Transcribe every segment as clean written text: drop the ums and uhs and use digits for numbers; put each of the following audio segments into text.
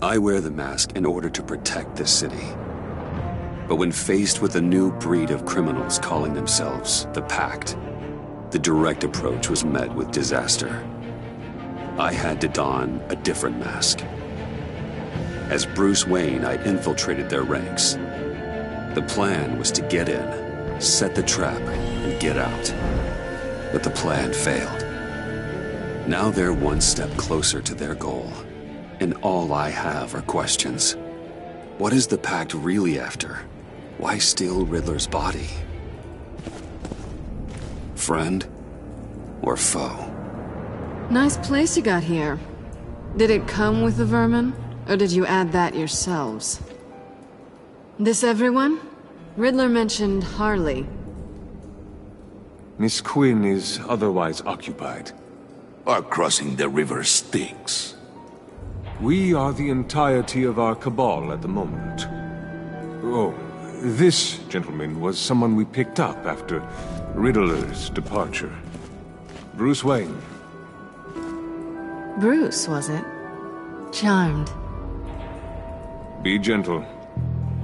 I wear the mask in order to protect this city. But when faced with a new breed of criminals calling themselves the Pact, the direct approach was met with disaster. I had to don a different mask. As Bruce Wayne, I infiltrated their ranks. The plan was to get in, set the trap, and get out. But the plan failed. Now they're one step closer to their goal, and all I have are questions. What is the Pact really after? Why steal Riddler's body? Friend or foe? Nice place you got here. Did it come with the vermin, or did you add that yourselves? This everyone? Riddler mentioned Harley. Miss Quinn is otherwise occupied. Are crossing the river Styx. We are the entirety of our cabal at the moment. Oh, this gentleman was someone we picked up after Riddler's departure. Bruce Wayne. Bruce, was it? Charmed. Be gentle.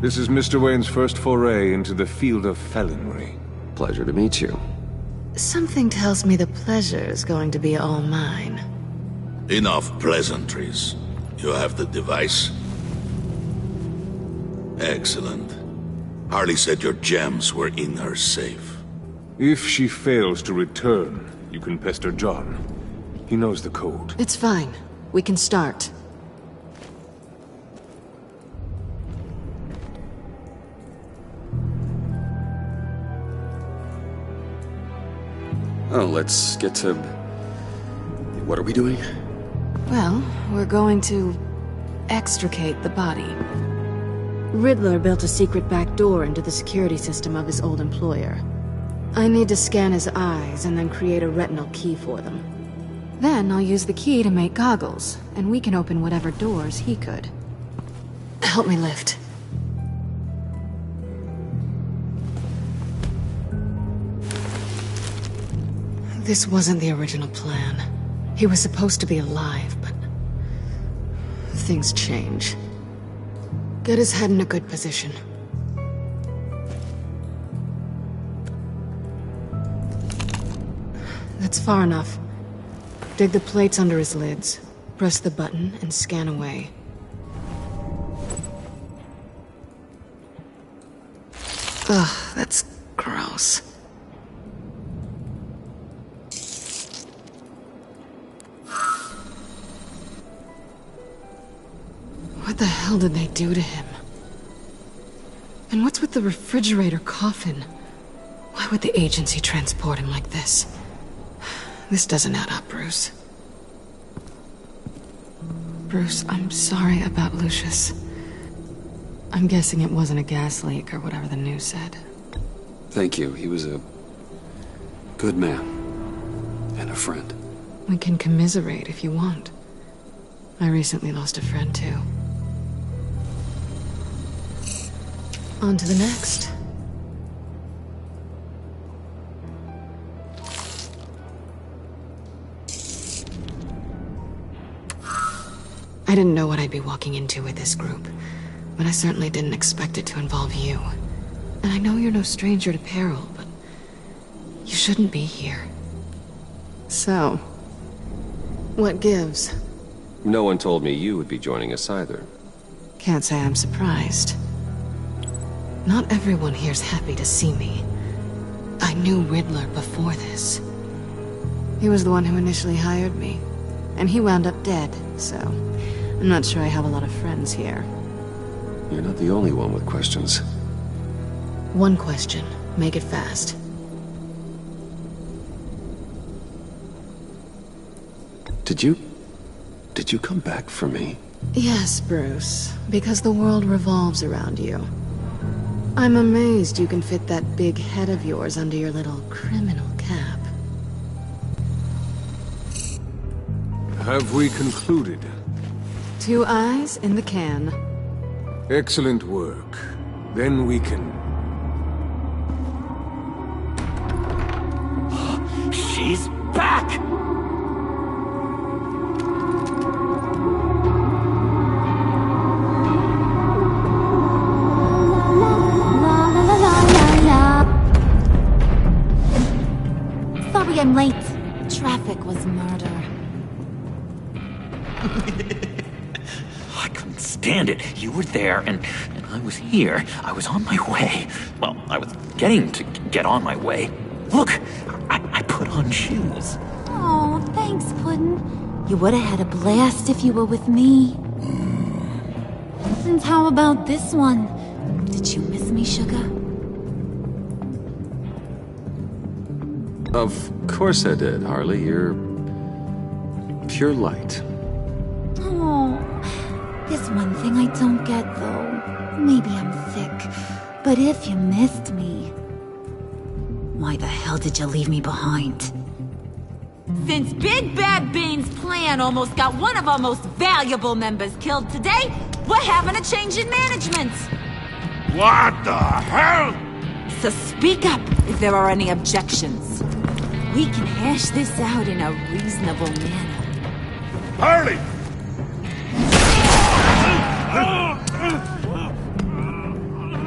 This is Mr. Wayne's first foray into the field of felonry. Pleasure to meet you. Something tells me the pleasure is going to be all mine. Enough pleasantries. You have the device? Excellent. Harley said your gems were in her safe. If she fails to return, you can pester John. He knows the code. It's fine. We can start. Oh, let's get to... What are we doing? Well, we're going to extricate the body. Riddler built a secret back door into the security system of his old employer. I need to scan his eyes and then create a retinal key for them. Then I'll use the key to make goggles, and we can open whatever doors he could. Help me lift. This wasn't the original plan. He was supposed to be alive, but... things change. Get his head in a good position. That's far enough. Dig the plates under his lids. Press the button and scan away. Ugh, that's gross. What the hell did they do to him? And what's with the refrigerator coffin? Why would the agency transport him like this? This doesn't add up, Bruce. Bruce, I'm sorry about Lucius. I'm guessing it wasn't a gas leak or whatever the news said. Thank you. He was a good man. And a friend. We can commiserate if you want. I recently lost a friend, too. On to the next. I didn't know what I'd be walking into with this group, but I certainly didn't expect it to involve you. And I know you're no stranger to peril, but you shouldn't be here. So, what gives? No one told me you would be joining us either. Can't say I'm surprised. Not everyone here's happy to see me. I knew Riddler before this. He was the one who initially hired me, and he wound up dead, so I'm not sure I have a lot of friends here. You're not the only one with questions. One question. Make it fast. Did you come back for me? Yes, Bruce, because the world revolves around you. I'm amazed you can fit that big head of yours under your little criminal cap. Have we concluded? 2 eyes in the can. Excellent work. Then we can... She's back! was murder. I couldn't stand it. You were there, and I was here. I was on my way. Well, I was getting to get on my way. Look, I put on shoes. Oh, thanks, Puddin'. You would have had a blast if you were with me. And how about this one? Did you miss me, Sugar? Of course I did, Harley. You're pure light. Oh, there's one thing I don't get, though. Maybe I'm thick, but if you missed me, why the hell did you leave me behind? Since Big Bad Bane's plan almost got one of our most valuable members killed today, we're having a change in management. What the hell? So speak up if there are any objections. We can hash this out in a reasonable manner. Harley!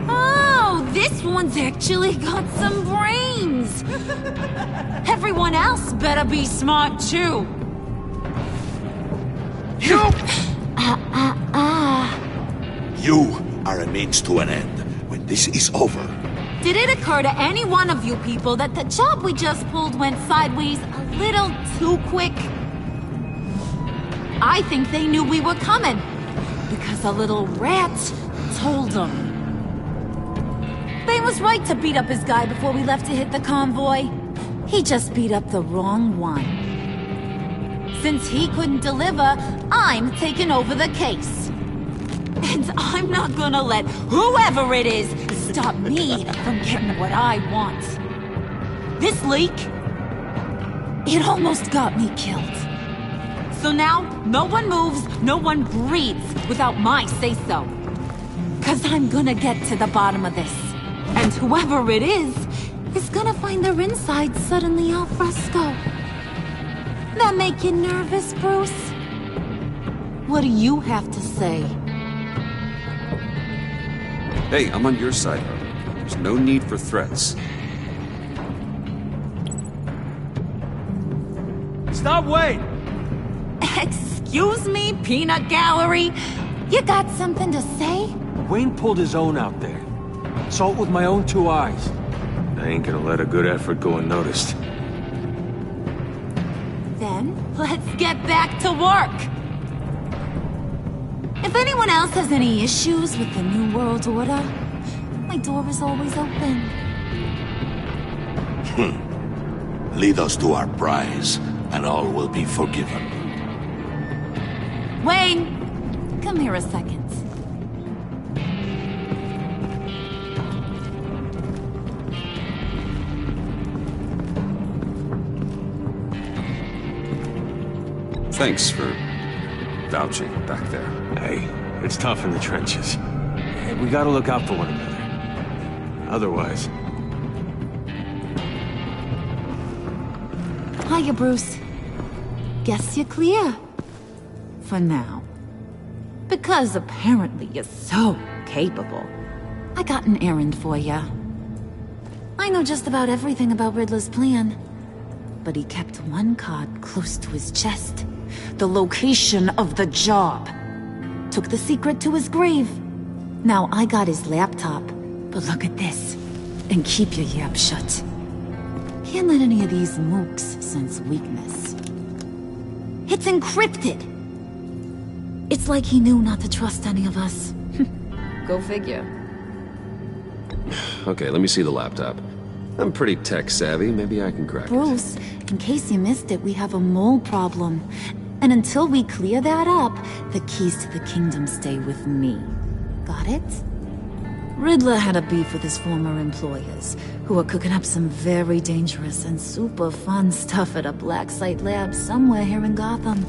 Oh, this one's actually got some brains. Everyone else better be smart too. You! You are a means to an end. When this is over, Did it occur to any one of you people that the job we just pulled went sideways a little too quick? I think they knew we were coming, because a little rat told them. Bane was right to beat up his guy before we left to hit the convoy. He just beat up the wrong one. Since he couldn't deliver, I'm taking over the case. And I'm not gonna let whoever it is stop me from getting what I want. This leak, it almost got me killed. So now, no one moves, no one breathes without my say-so. 'Cause I'm gonna get to the bottom of this. And whoever it is gonna find their inside suddenly al fresco. That make you nervous, Bruce? What do you have to say? Hey, I'm on your side, Harley. There's no need for threats. Stop, wait! Excuse me, Peanut Gallery? You got something to say? Wayne pulled his own out there. Saw it with my own two eyes. I ain't gonna let a good effort go unnoticed. Then, let's get back to work. If anyone else has any issues with the New World Order, my door is always open. Lead us to our prize, and all will be forgiven. Wayne, come here a second. Thanks for vouching back there. Hey, it's tough in the trenches. We gotta look out for one another. Otherwise... Hiya, Bruce. Guess you're clear. For now. Because apparently you're so capable. I got an errand for ya. I know just about everything about Riddler's plan. But he kept one card close to his chest. The location of the job. Took the secret to his grave. Now I got his laptop. But look at this. And keep your yap shut. Can't let any of these mooks sense weakness. It's encrypted. It's like he knew not to trust any of us. Go figure. Okay, let me see the laptop. I'm pretty tech-savvy. Maybe I can crack it. Bruce, in case you missed it, we have a mole problem. And until we clear that up, the keys to the kingdom stay with me. Got it? Riddler had a beef with his former employers, who were cooking up some very dangerous and super fun stuff at a black site lab somewhere here in Gotham.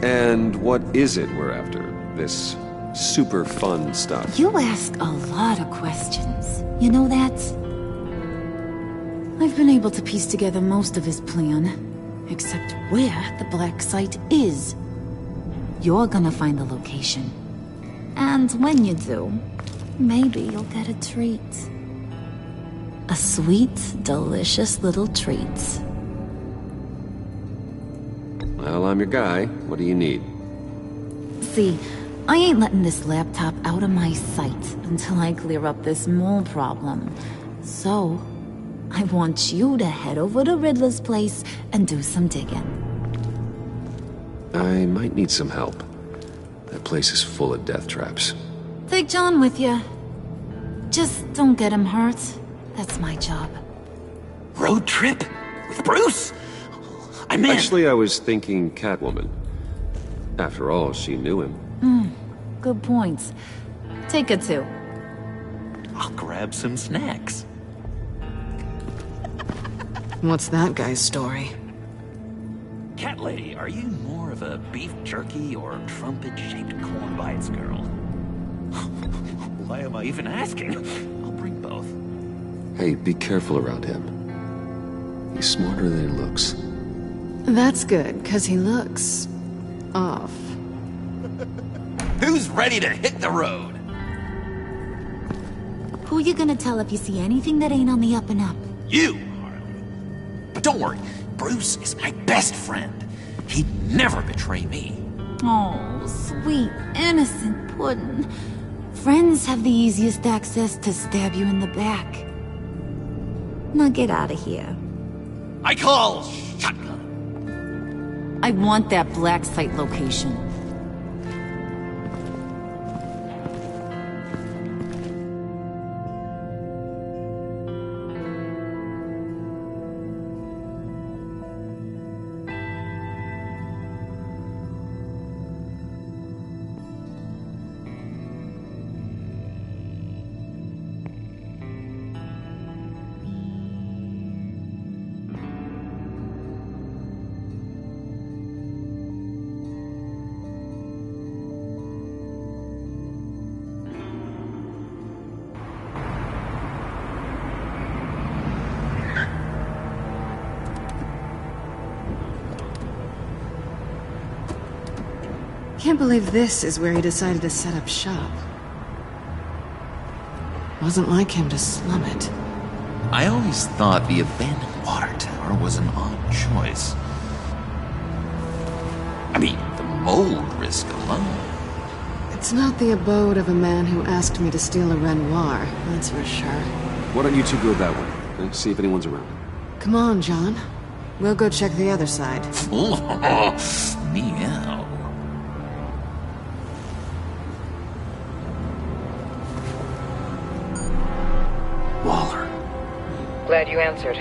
And what is it we're after? This super fun stuff? You ask a lot of questions. You know that? I've been able to piece together most of his plan, except where the black site is. You're gonna find the location. And when you do, maybe you'll get a treat. A sweet, delicious little treat. Well, I'm your guy. What do you need? See, I ain't letting this laptop out of my sight until I clear up this mole problem. So, I want you to head over to Riddler's place and do some digging. I might need some help. That place is full of death traps. Take John with you. Just don't get him hurt. That's my job. Road trip? With Bruce? I meant... Actually, I was thinking Catwoman. After all, she knew him. Good points. Take her too. I'll grab some snacks. What's that guy's story? Cat lady, are you more of a beef jerky or trumpet-shaped corn bites girl? Why am I even asking? I'll bring both. Hey, be careful around him. He's smarter than he looks. That's good, because he looks... off. Who's ready to hit the road? Who you gonna tell if you see anything that ain't on the up and up? You, Harley. But don't worry, Bruce is my best friend. He'd never betray me. Oh, sweet, innocent puddin'. Friends have the easiest access to stab you in the back. Now get out of here. I call shotgun. I want that black site location. Can't believe this is where he decided to set up shop. Wasn't like him to slum it. I always thought the abandoned water tower was an odd choice. I mean, the mold risk alone. It's not the abode of a man who asked me to steal a Renoir, that's for sure. Why don't you two go that way? And see if anyone's around. Come on, John. We'll go check the other side. Meow. Waller. Glad you answered.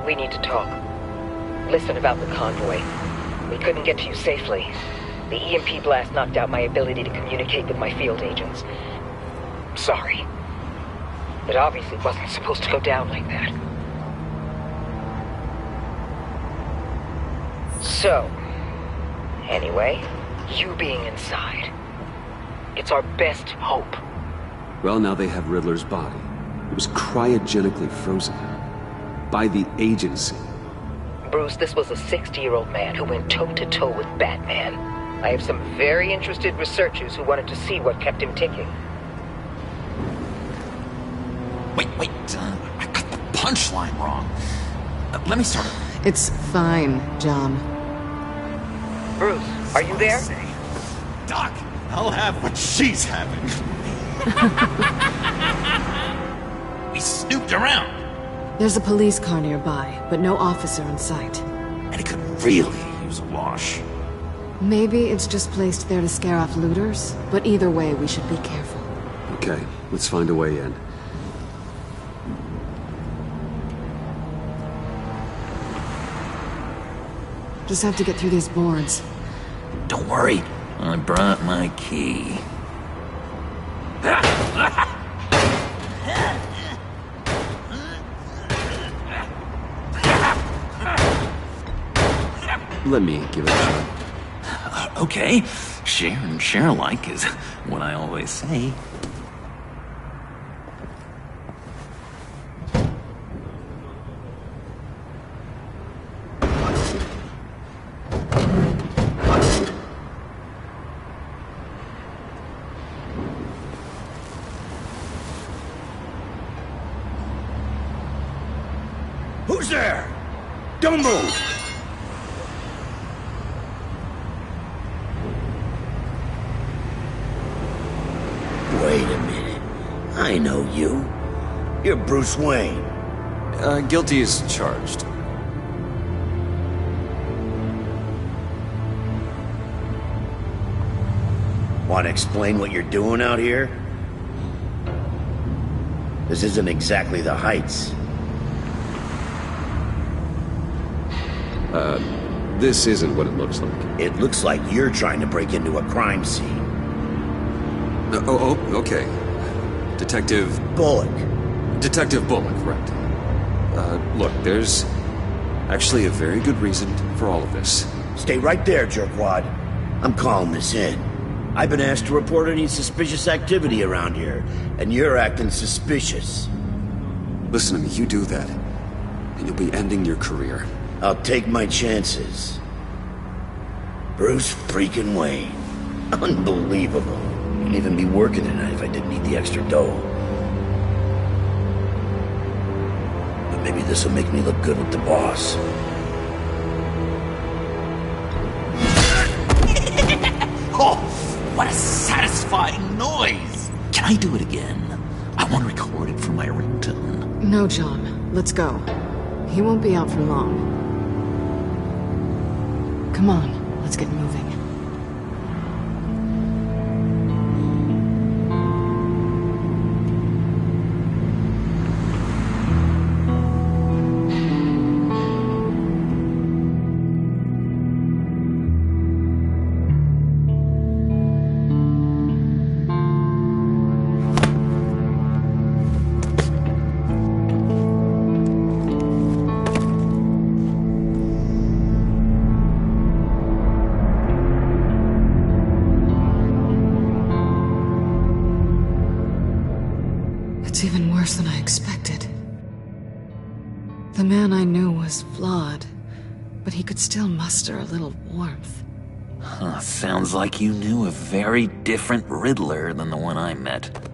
We need to talk. Listen about the convoy. We couldn't get to you safely. The EMP blast knocked out my ability to communicate with my field agents. Sorry. It obviously wasn't supposed to go down like that. So, anyway, you being inside, it's our best hope. Well, now they have Riddler's body. It was cryogenically frozen. By the agency. Bruce, this was a 60-year-old man who went toe-to-toe with Batman. I have some very interested researchers who wanted to see what kept him ticking. Wait, I got the punchline wrong. Let me start. It's fine, John. Bruce, are you there? Doc, I'll have what she's having. We snooped around. There's a police car nearby, but no officer in sight. And it could really use a wash. Maybe it's just placed there to scare off looters, but either way, we should be careful. Okay, let's find a way in. Just have to get through these boards. Don't worry, I brought my key. Let me give it a shot. Okay, share and share alike is what I always say. Who's there? Don't move! I know you. You're Bruce Wayne. Guilty as charged. Want to explain what you're doing out here? This isn't exactly the Heights. This isn't what it looks like. It looks like you're trying to break into a crime scene. Okay. Detective... Bullock. Detective Bullock, right. Look, there's actually a very good reason for all of this. Stay right there, jerkwad. I'm calling this in. I've been asked to report any suspicious activity around here, and you're acting suspicious. Listen to me, you do that, and you'll be ending your career. I'll take my chances. Bruce freaking Wayne. Unbelievable. I'd even be working tonight if I didn't need the extra dough. But maybe this will make me look good with the boss. Oh, what a satisfying noise! Can I do it again? I want to record it for my ringtone. No, John. Let's go. He won't be out for long. Come on, let's get moving. It's even worse than I expected. The man I knew was flawed, but he could still muster a little warmth. Sounds like you knew a very different Riddler than the one I met.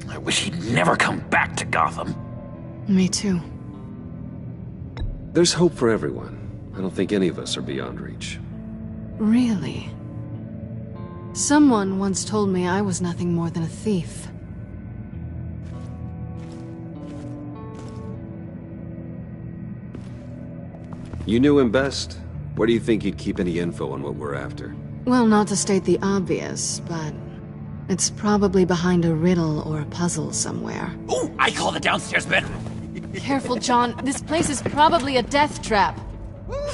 I wish he'd never come back to Gotham. Me too. There's hope for everyone. I don't think any of us are beyond reach. Really? Someone once told me I was nothing more than a thief. You knew him best. Where do you think he'd keep any info on what we're after? Well, not to state the obvious, but it's probably behind a riddle or a puzzle somewhere. Oh, I call the downstairs bedroom. Careful, John. This place is probably a death trap.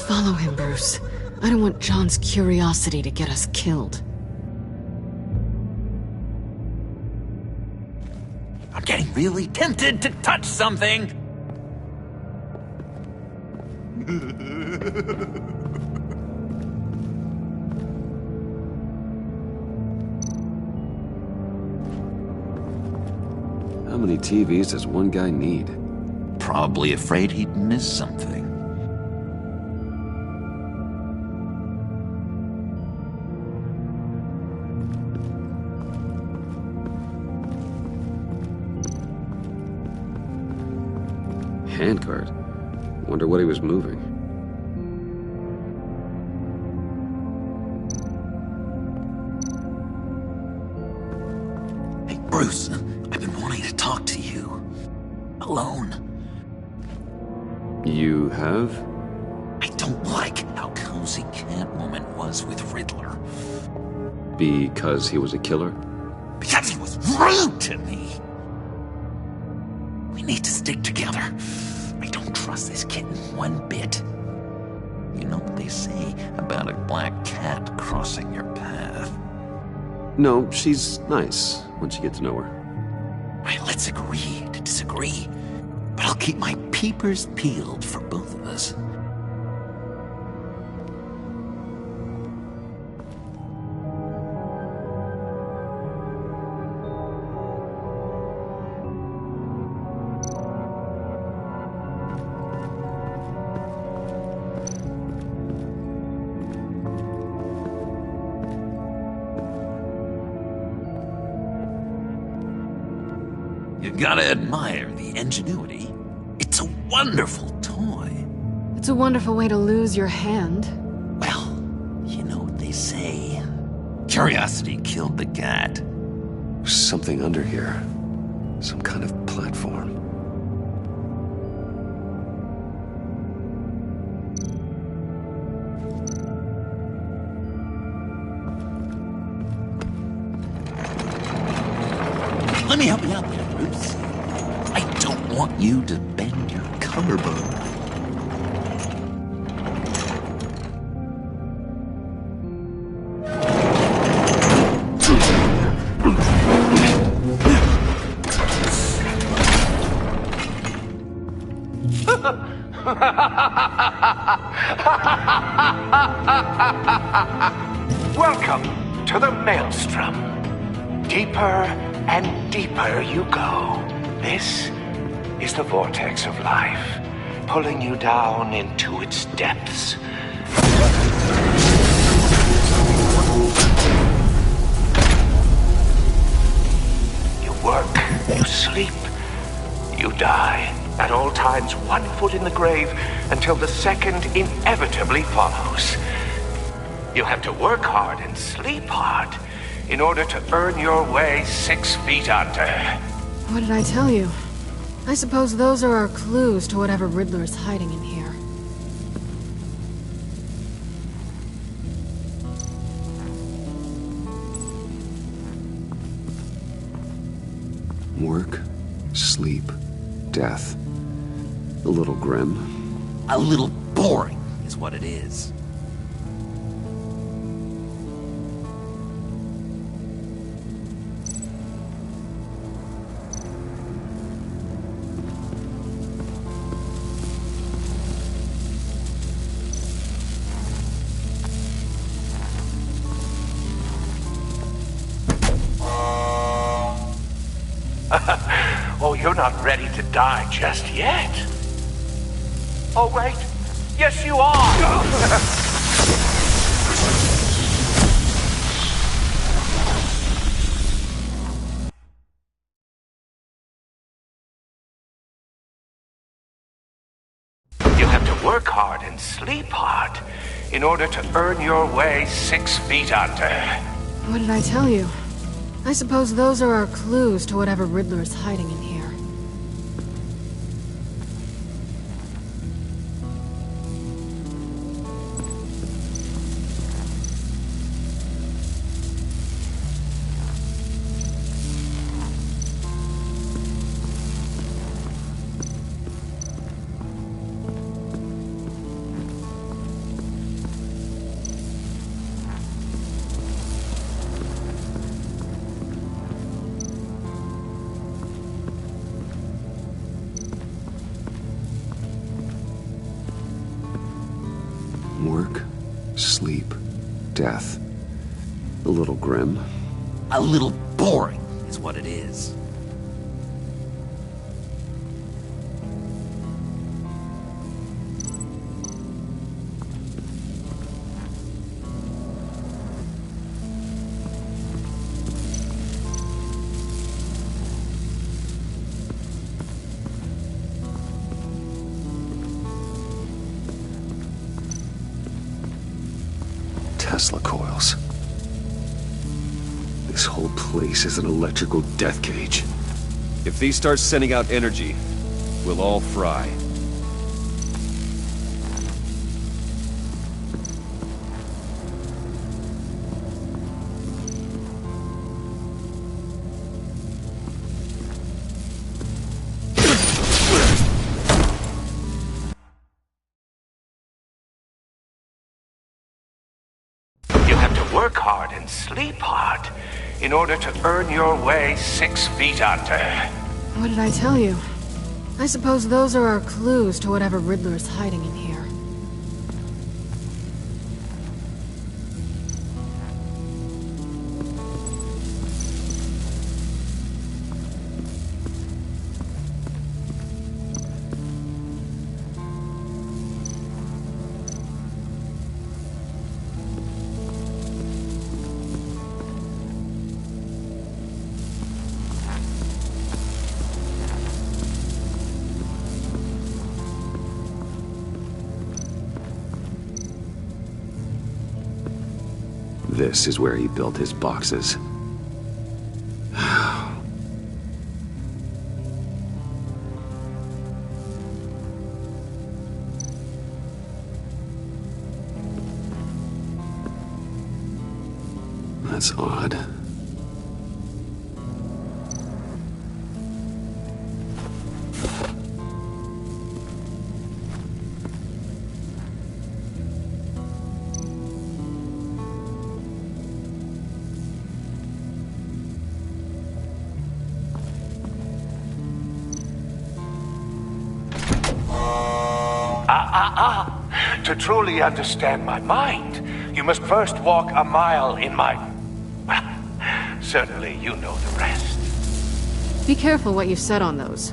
Follow him, Bruce. I don't want John's curiosity to get us killed. I'm getting really tempted to touch something. How many TVs does one guy need? Probably afraid he'd miss something. Handcart. Wonder what he was moving. Hey, Bruce, I've been wanting to talk to you. Alone. You have? I don't like how cozy Catwoman was with Riddler. Because he was a killer? Because he was rude to me! We need to stick together. I don't trust this kitten one bit. You know what they say about a black cat crossing your path? No, she's nice once you get to know her. Right, let's agree to disagree. But I'll keep my peepers peeled for both of us. You gotta admire the ingenuity. It's a wonderful toy. It's a wonderful way to lose your hand. Well, you know what they say. Curiosity killed the cat. There's something under here. Some kind of platform. Let me help you out there, Bruce. I don't want you to bend your collarbone. Welcome to the Maelstrom. Deeper and deeper you go. This is the vortex of life, pulling you down into its depths. You work, you sleep, you die. At all times, 1 foot in the grave until the second inevitably follows. You have to work hard and sleep hard in order to earn your way 6 feet under. What did I tell you? I suppose those are our clues to whatever Riddler is hiding in here. Work, sleep, death. A little grim. A little boring is what it is. Oh, you're not ready to die just yet. Oh, wait. Yes, you are. You have to work hard and sleep hard in order to earn your way 6 feet under. What did I tell you? I suppose those are our clues to whatever Riddler is hiding in here. Work, sleep, death. A little grim. A little boring is what it is. Tesla coils. This whole place is an electrical death cage. If these start sending out energy, we'll all fry. Work hard and sleep hard in order to earn your way 6 feet under. What did I tell you? I suppose those are our clues to whatever Riddler is hiding in here. This is where he built his boxes. That's odd. To truly understand my mind, you must first walk a mile in my... Well, certainly you know the rest. Be careful what you said on those.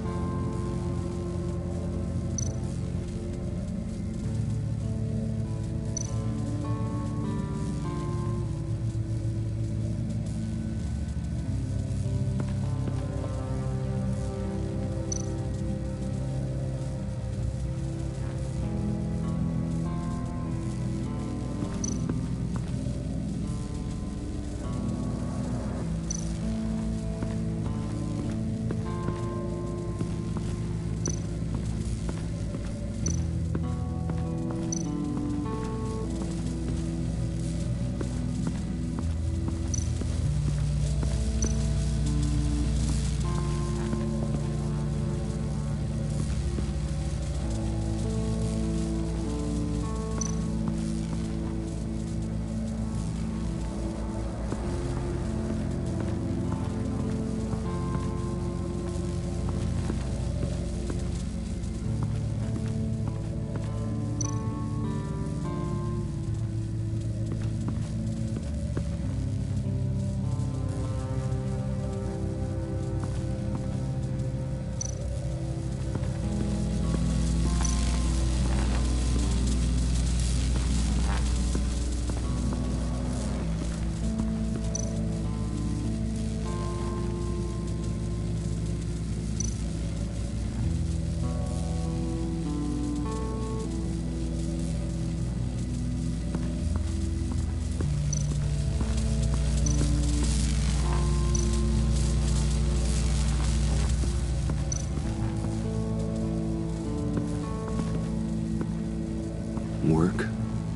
Work,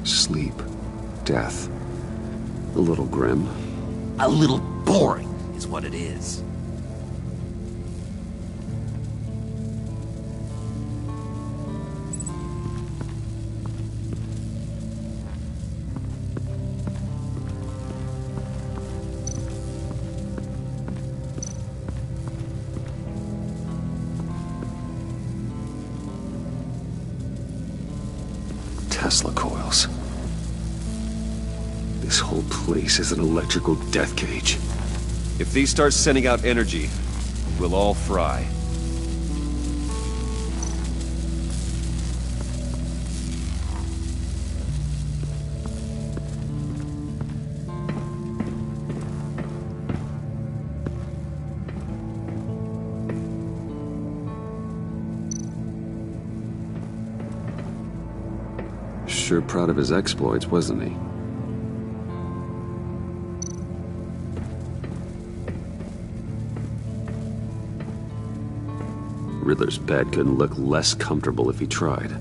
sleep, death. A little grim. A little boring is what it is. Tesla coils. This whole place is an electrical death cage. If these start sending out energy, we'll all fry. Sure proud of his exploits, wasn't he? Riddler's bed couldn't look less comfortable if he tried.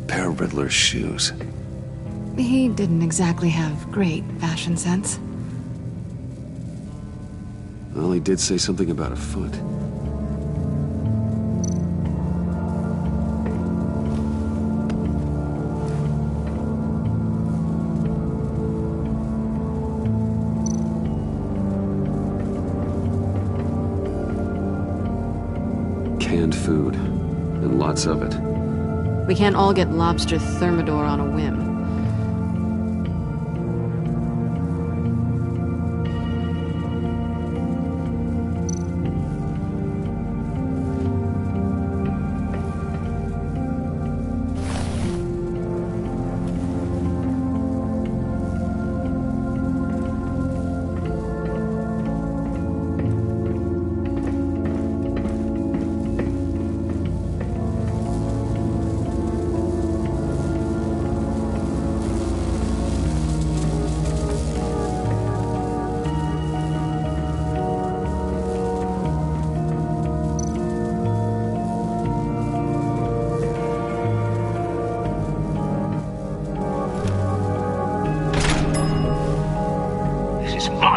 Pair of Riddler's shoes. He didn't exactly have great fashion sense. Well, he did say something about a foot. Canned food, and lots of it. We can't all get lobster thermidor on a whim.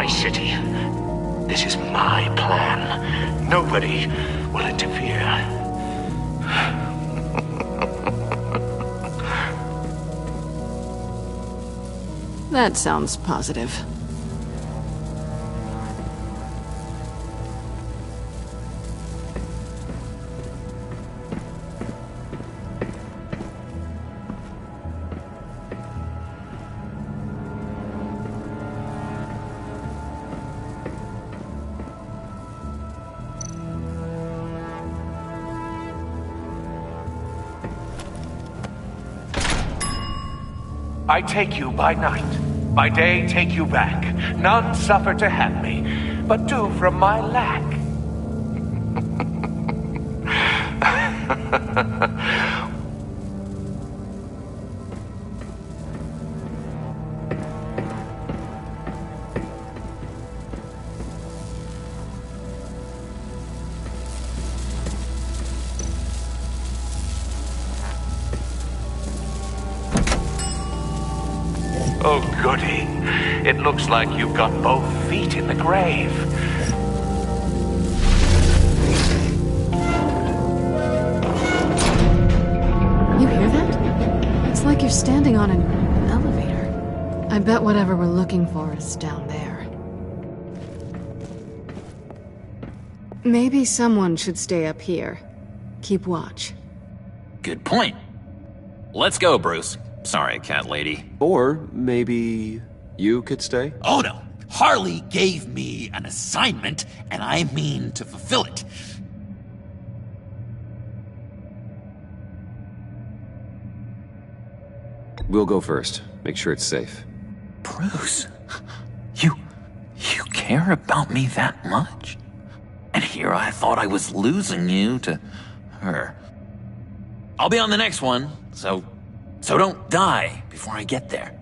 my city. This is my plan. Nobody will interfere. That sounds positive. I take you by night, by day take you back. None suffer to have me, but do from my lack. Oh, goody. It looks like you've got both feet in the grave. You hear that? It's like you're standing on an elevator. I bet whatever we're looking for is down there. Maybe someone should stay up here. Keep watch. Good point. Let's go, Bruce. Sorry, cat lady. Or maybe you could stay? Oh no. Harley gave me an assignment, and I mean to fulfill it. We'll go first. Make sure it's safe. Bruce, you care about me that much? And here I thought I was losing you to her. I'll be on the next one, so don't die before I get there.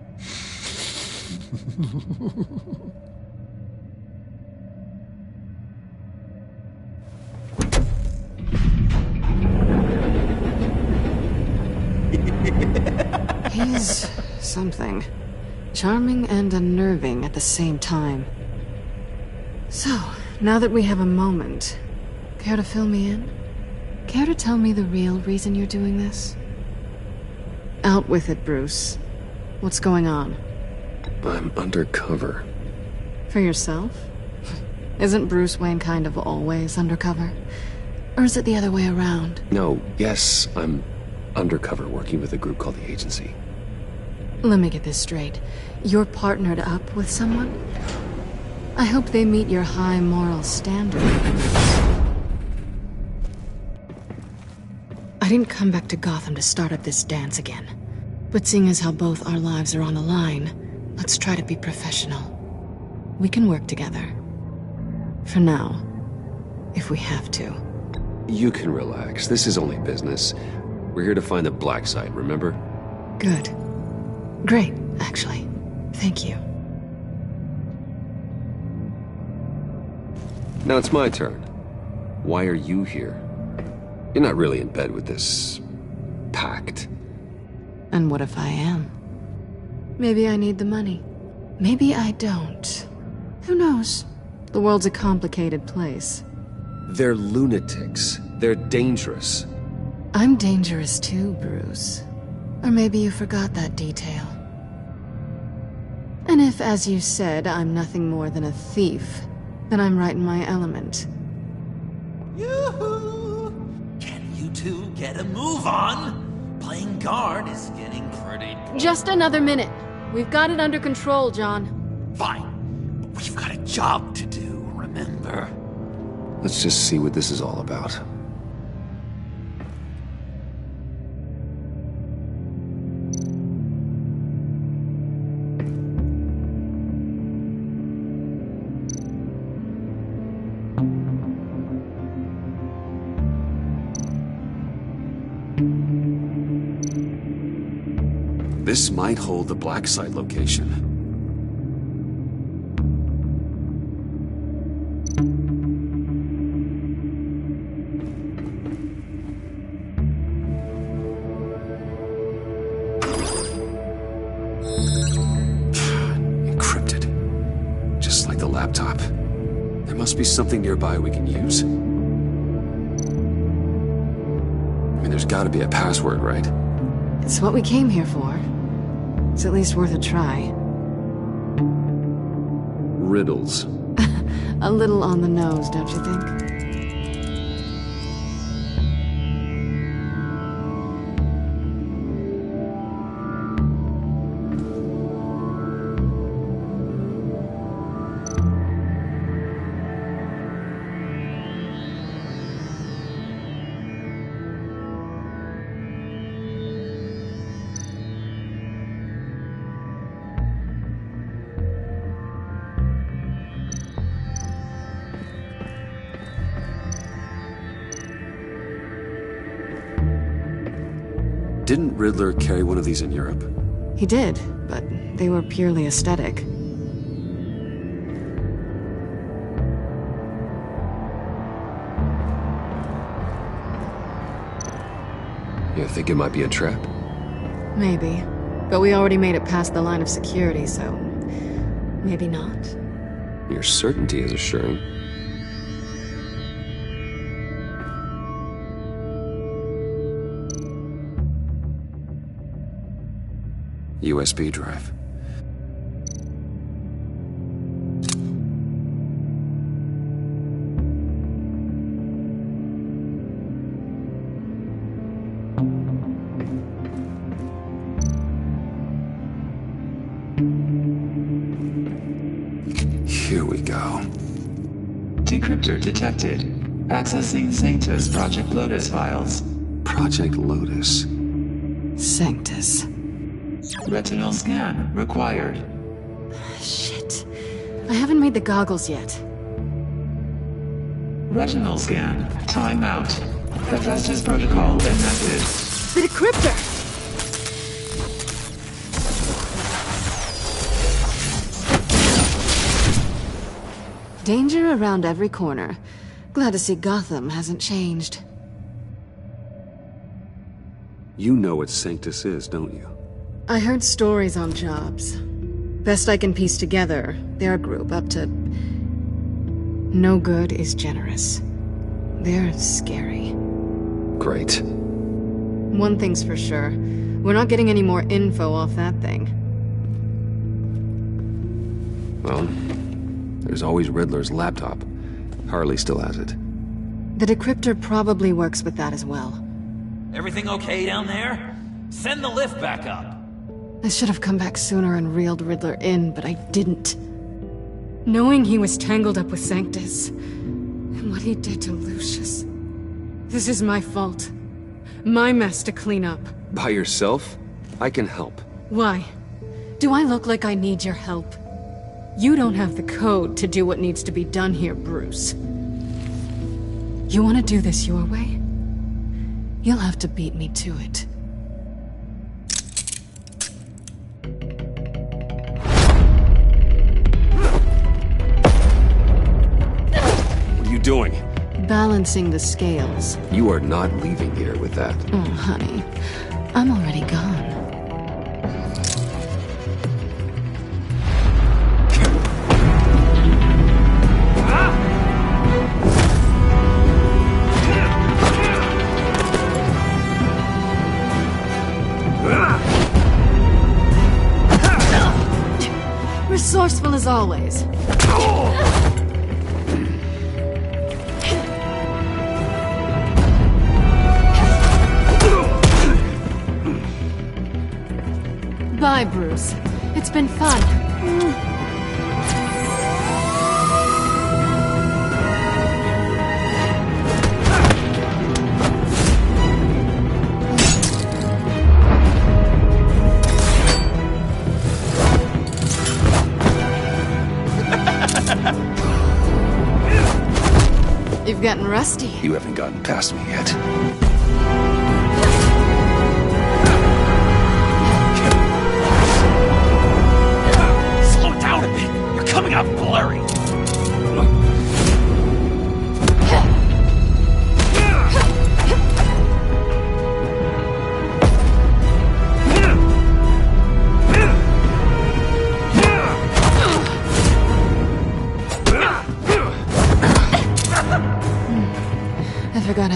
He's something. Charming and unnerving at the same time. So, now that we have a moment, care to fill me in? Care to tell me the real reason you're doing this? Out with it, Bruce. What's going on? I'm undercover. For yourself? Isn't Bruce Wayne kind of always undercover? Or is it the other way around? No, yes, I'm undercover working with a group called the Agency. Let me get this straight. You're partnered up with someone? I hope they meet your high moral standard. I didn't come back to Gotham to start up this dance again. But seeing as how both our lives are on the line, let's try to be professional. We can work together. For now. If we have to. You can relax. This is only business. We're here to find the black site, remember? Good. Great, actually. Thank you. Now it's my turn. Why are you here? You're not really in bed with this pact. And what if I am? Maybe I need the money. Maybe I don't. Who knows? The world's a complicated place. They're lunatics. They're dangerous. I'm dangerous too, Bruce. Or maybe you forgot that detail. And if, as you said, I'm nothing more than a thief, then I'm right in my element. Yoo-hoo! Can you two get a move on? Playing guard is getting pretty... Just another minute. We've got it under control, John. Fine. But we've got a job to do, remember? Let's just see what this is all about. This might hold the black site location. Encrypted. Just like the last laptop. There must be something nearby we can use. I mean, there's gotta be a password, right? It's what we came here for. It's at least worth a try. Riddles. A little on the nose, don't you think? Didn't Riddler carry one of these in Europe? He did, but they were purely aesthetic. You think it might be a trap? Maybe. But we already made it past the line of security, so... maybe not. Your certainty is assuring. USB drive. Here we go. Decryptor detected. Accessing Sanctus Project Lotus files. Project Lotus. Sanctus. Retinal scan required. Shit. I haven't made the goggles yet. Retinal scan. Timeout. Hephaestus protocol enacted. The decryptor! Danger around every corner. Glad to see Gotham hasn't changed. You know what Sanctus is, don't you? I heard stories on jobs. Best I can piece together, they're a group up to... no good is generous. They're scary. Great. One thing's for sure. We're not getting any more info off that thing. Well, there's always Riddler's laptop. Harley still has it. The decryptor probably works with that as well. Everything okay down there? Send the lift back up. I should have come back sooner and reeled Riddler in, but I didn't. Knowing he was tangled up with Sanctus, and what he did to Lucius. This is my fault. My mess to clean up. By yourself? I can help. Why? Do I look like I need your help? You don't have the code to do what needs to be done here, Bruce. You want to do this your way? You'll have to beat me to it. What are you doing? Balancing the scales. You are not leaving here with that. Oh, honey. I'm already gone. Resourceful as always. Bye, Bruce. It's been fun. You've gotten rusty. You haven't gotten past me yet. Slow down a bit. You're coming out blurry.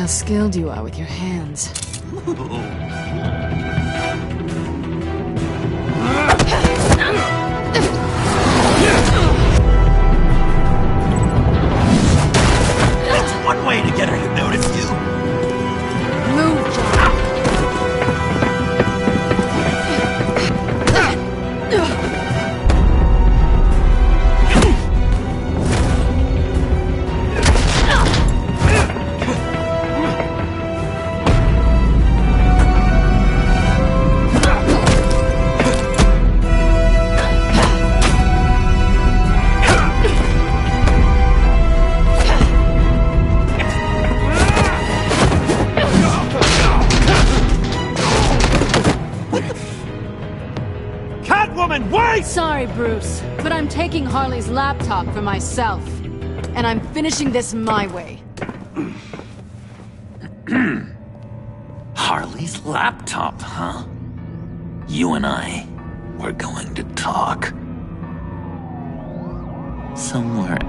skilled you are with your hands. That's one way to get her to notice you. Move, John. Sorry, Bruce, but I'm taking Harley's laptop for myself. And I'm finishing this my way. Harley's laptop, huh? You and I, we're going to talk. Somewhere.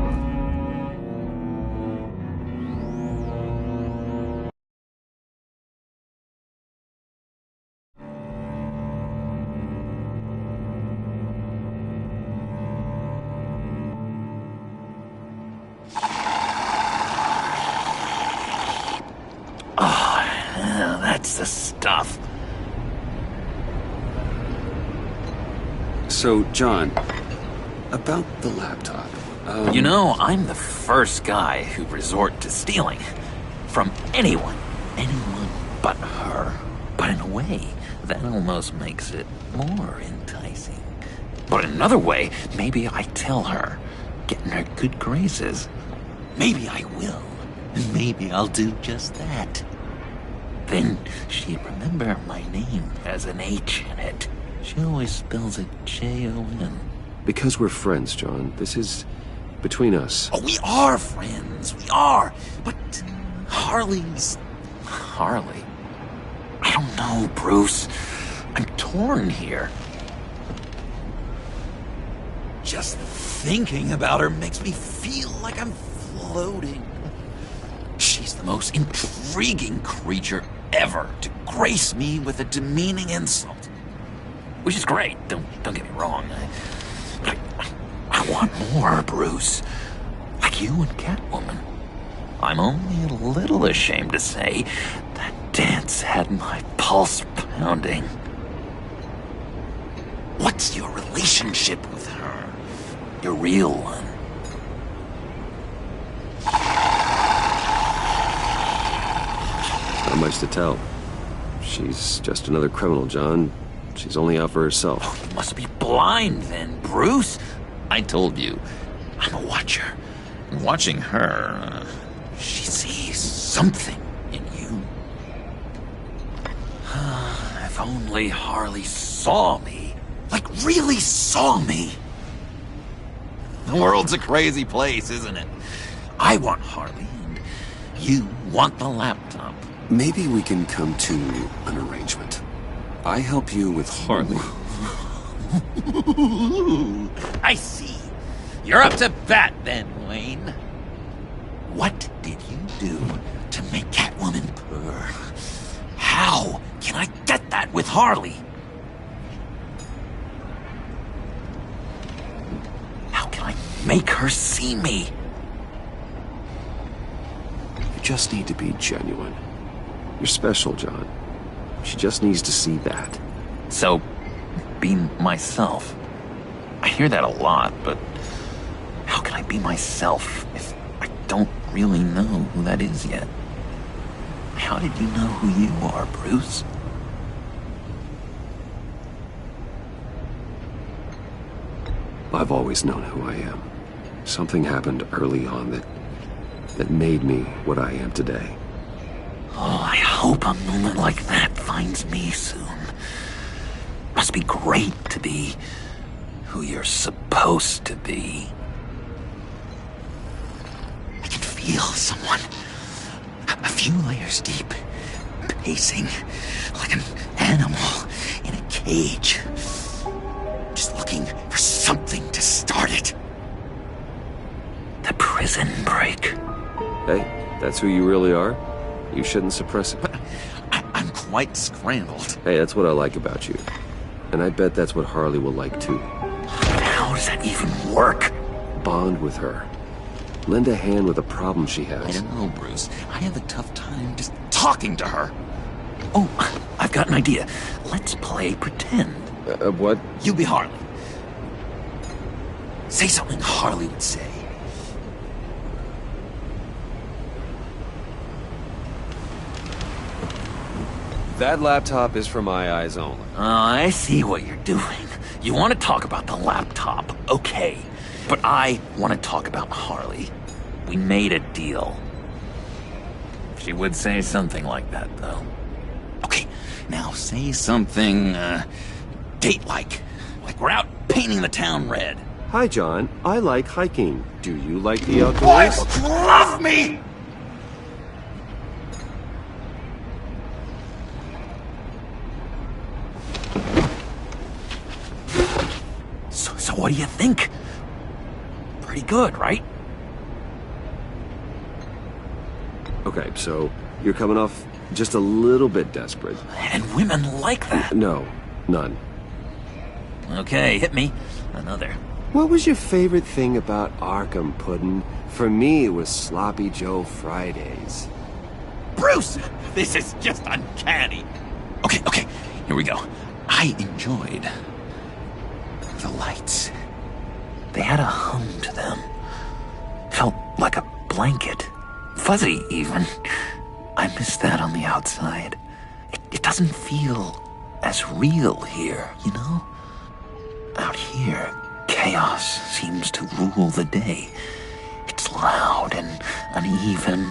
That's the stuff. So, John, about the laptop. You know, I'm the first guy who'd resort to stealing. From anyone but her. But in a way, that almost makes it more enticing. But in another way, maybe I tell her, get in her good graces. Maybe I will. And maybe I'll do just that. Then she'd remember my name as an H in it. She always spells it Jon. Because we're friends, John. This is between us. Oh, we are friends. We are. But Harley's... Harley? I don't know, Bruce. I'm torn here. Just thinking about her makes me feel like I'm floating. She's the most intriguing creature ever to grace me with a demeaning insult. Which is great, don't get me wrong. I want more, Bruce. Like you and Catwoman. I'm only a little ashamed to say that dance had my pulse pounding. What's your relationship with her? Your real one? Not much to tell. She's just another criminal, John. She's only out for herself. Oh, you must be blind then, Bruce. I told you, I'm a watcher. And watching her, she sees something in you. If only Harley saw me. Like, really saw me. The world's a crazy place, isn't it? I want Harley, and you want the laptop. Maybe we can come to an arrangement. I help you with Harley. I see. You're up to bat then, Wayne. What did you do to make Catwoman purr? How can I get that with Harley? How can I make her see me? You just need to be genuine. You're special, John. She just needs to see that. So, be myself. I hear that a lot, but how can I be myself if I don't really know who that is yet? How did you know who you are, Bruce? I've always known who I am. Something happened early on that made me what I am today. Oh, I hope a moment like that finds me soon. Must be great to be who you're supposed to be. I can feel someone a few layers deep, pacing like an animal in a cage. Just looking for something to start it. The prison break. Hey, that's who you really are? You shouldn't suppress it. But I'm quite scrambled. Hey, that's what I like about you. And I bet that's what Harley will like too. How does that even work? Bond with her. Lend a hand with a problem she has. I don't know, Bruce. I have a tough time just talking to her. Oh, I've got an idea. Let's play pretend. What? You be Harley. Say something Harley would say. That laptop is for my eyes only. I see what you're doing. You want to talk about the laptop, okay. But I want to talk about Harley. We made a deal. She would say something like that, though. Okay, now say something, date-like. Like we're out painting the town red. Hi, John. I like hiking. Do you like the outdoors? Boys, love me! So what do you think? Pretty good, right? Okay, so you're coming off just a little bit desperate. And women like that. No, none. Okay, hit me. Another. What was your favorite thing about Arkham, Puddin'? For me, it was Sloppy Joe Fridays. Bruce! This is just uncanny. Okay, here we go. I enjoyed the lights. They had a hum to them. Felt like a blanket. Fuzzy, even. I miss that on the outside. It doesn't feel as real here, you know? Out here, chaos seems to rule the day. It's loud and uneven.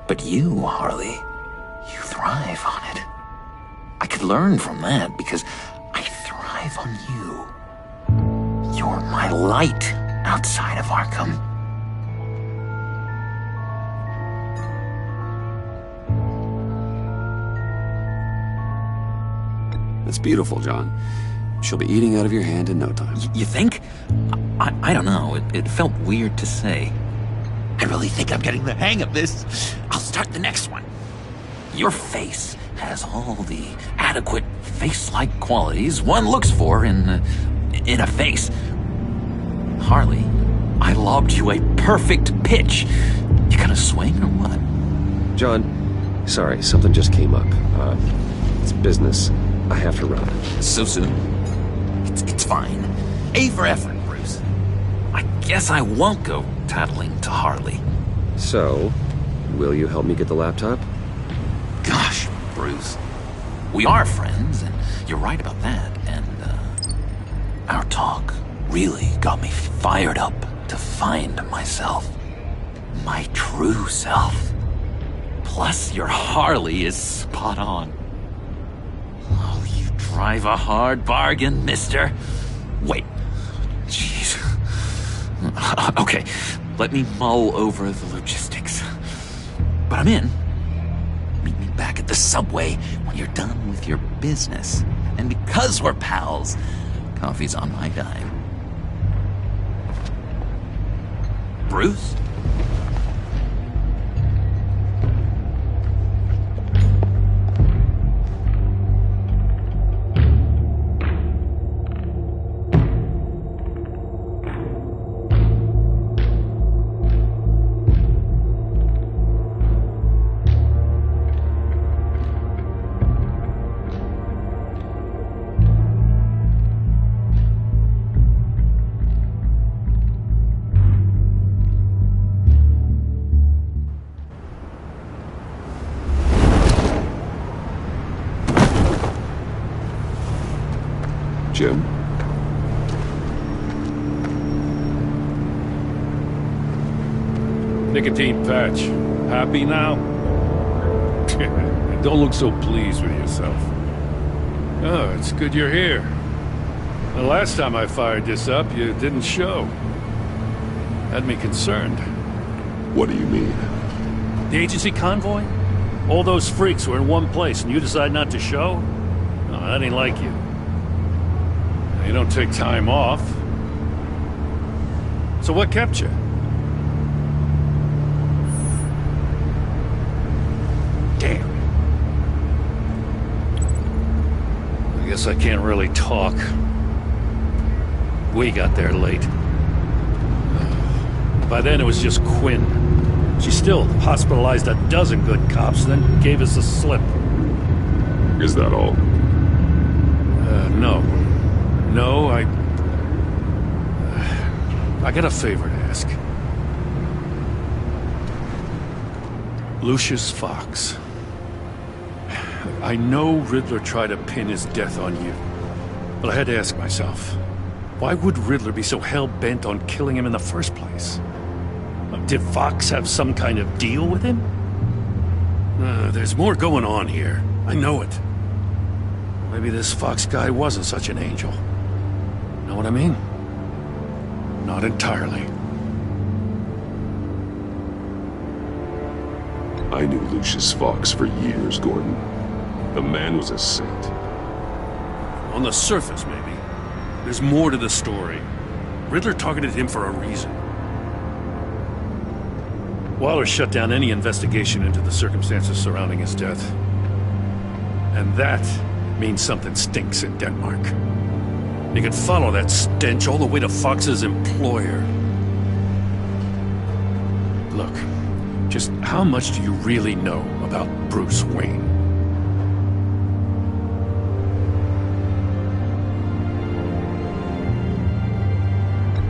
But you, Harley, you thrive on it. I could learn from that because I thrive on you. You're my light outside of Arkham. That's beautiful, John. She'll be eating out of your hand in no time. You think? I don't know. It felt weird to say. I really think I'm getting the hang of this. I'll start the next one. Your face has all the adequate face-like qualities one looks for in a face. Harley, I lobbed you a perfect pitch. You gonna swing or what? John, sorry, something just came up. It's business. I have to run. So soon? It's fine. A for effort, Bruce. I guess I won't go tattling to Harley. So, will you help me get the laptop? Gosh, Bruce. We are friends, and you're right about that. And, our talk really got me fired up to find myself. My true self. Plus, your Harley is spot on. Oh, you drive a hard bargain, mister. Wait. Jeez. Okay, let me mull over the logistics. But I'm in. Meet me back at the subway when you're done with your business. And because we're pals, coffee's on my dime. Bruce? Jim? Nicotine patch. Happy now? Don't look so pleased with yourself. Oh, it's good you're here. The last time I fired this up, you didn't show. Had me concerned. What do you mean? The agency convoy? All those freaks were in one place and you decide not to show? No, that ain't like you. You don't take time off. So what kept you? guess I can't really talk. We got there late. By then it was just Quinn. She still hospitalized a dozen good cops, then gave us the slip. Is that all? No. No, I got a favor to ask. Lucius Fox. I know Riddler tried to pin his death on you, but I had to ask myself, why would Riddler be so hell-bent on killing him in the first place? Did Fox have some kind of deal with him? There's more going on here. I know it. Maybe this Fox guy wasn't such an angel. Know what I mean? Not entirely. I knew Lucius Fox for years, Gordon. The man was a saint. On the surface, maybe. There's more to the story. Riddler targeted him for a reason. Waller shut down any investigation into the circumstances surrounding his death. And that means something stinks in Denmark. You could follow that stench all the way to Fox's employer. Look, just how much do you really know about Bruce Wayne?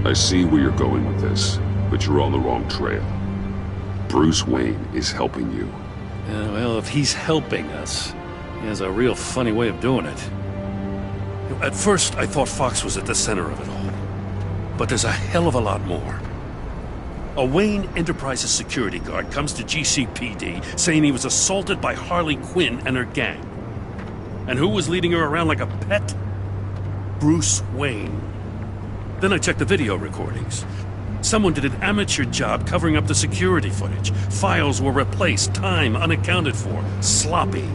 I see where you're going with this, but you're on the wrong trail. Bruce Wayne is helping you. Yeah, well, if he's helping us, he has a real funny way of doing it. At first, I thought Fox was at the center of it all. But there's a hell of a lot more. A Wayne Enterprises security guard comes to GCPD saying he was assaulted by Harley Quinn and her gang. And who was leading her around like a pet? Bruce Wayne. Then I checked the video recordings. Someone did an amateur job covering up the security footage. Files were replaced, time unaccounted for, sloppy.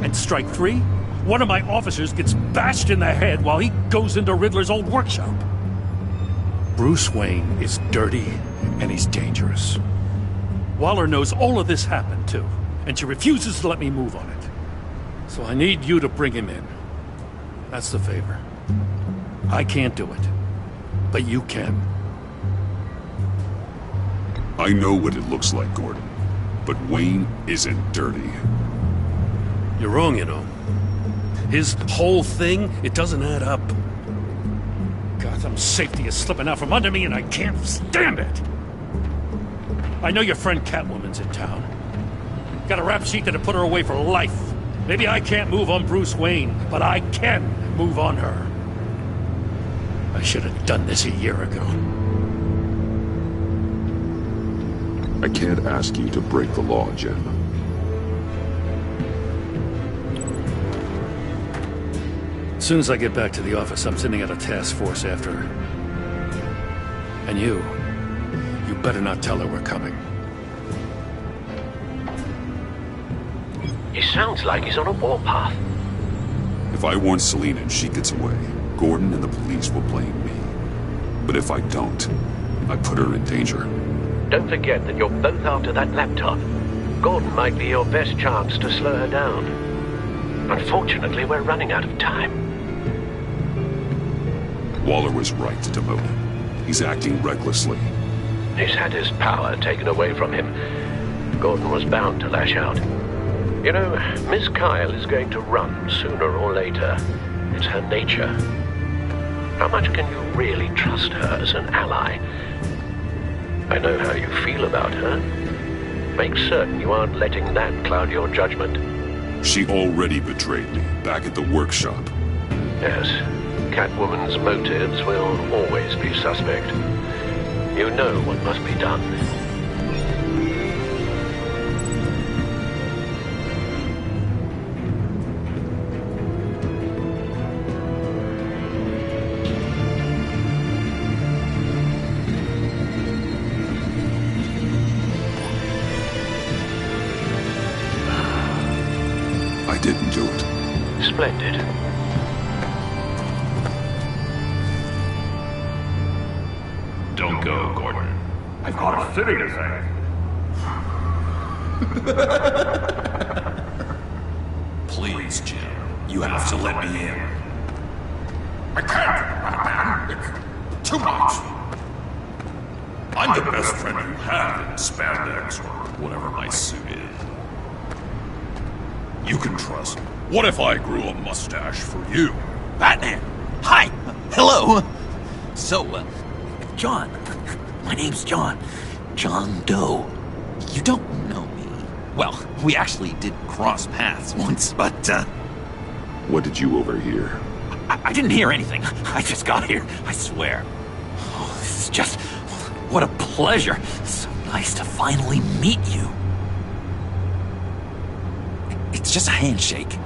And strike three? One of my officers gets bashed in the head while he goes into Riddler's old workshop. Bruce Wayne is dirty and he's dangerous. Waller knows all of this happened too, and she refuses to let me move on it. So I need you to bring him in. That's the favor. I can't do it, but you can. I know what it looks like, Gordon, but Wayne isn't dirty. You're wrong, you know. His whole thing, it doesn't add up. Gotham safety is slipping out from under me and I can't stand it! I know your friend Catwoman's in town. Got a rap sheet that'll put her away for life. Maybe I can't move on Bruce Wayne, but I can move on her. I should have done this a year ago. I can't ask you to break the law, Jen. As soon as I get back to the office, I'm sending out a task force after her. And you better not tell her we're coming. He sounds like he's on a warpath. If I warn Selina and she gets away, Gordon and the police will blame me. But if I don't, I put her in danger. Don't forget that you're both after that laptop. Gordon might be your best chance to slow her down. Unfortunately, we're running out of time. Waller was right to demote him. He's acting recklessly. He's had his power taken away from him. Gordon was bound to lash out. You know, Miss Kyle is going to run sooner or later. It's her nature. How much can you really trust her as an ally? I know how you feel about her. Make certain you aren't letting that cloud your judgment. She already betrayed me back at the workshop. Yes, Catwoman's motives will always be suspect. You know what must be done. I didn't do it. Splendid. Don't go, Gordon. I've got a city to save. Please, Jim. You have to let me in. I can't, Batman. It's too much. I'm the best friend you have in spandex or whatever my suit is. You can trust. What if I grew a mustache for you? Batman! Hi! Hello! So, John. My name's John. John Doe. You don't know me. Well, we actually did cross paths once, but, What did you overhear? I didn't hear anything. I just got here, I swear. Oh, this is just... What a pleasure. So nice to finally meet you. It's just a handshake.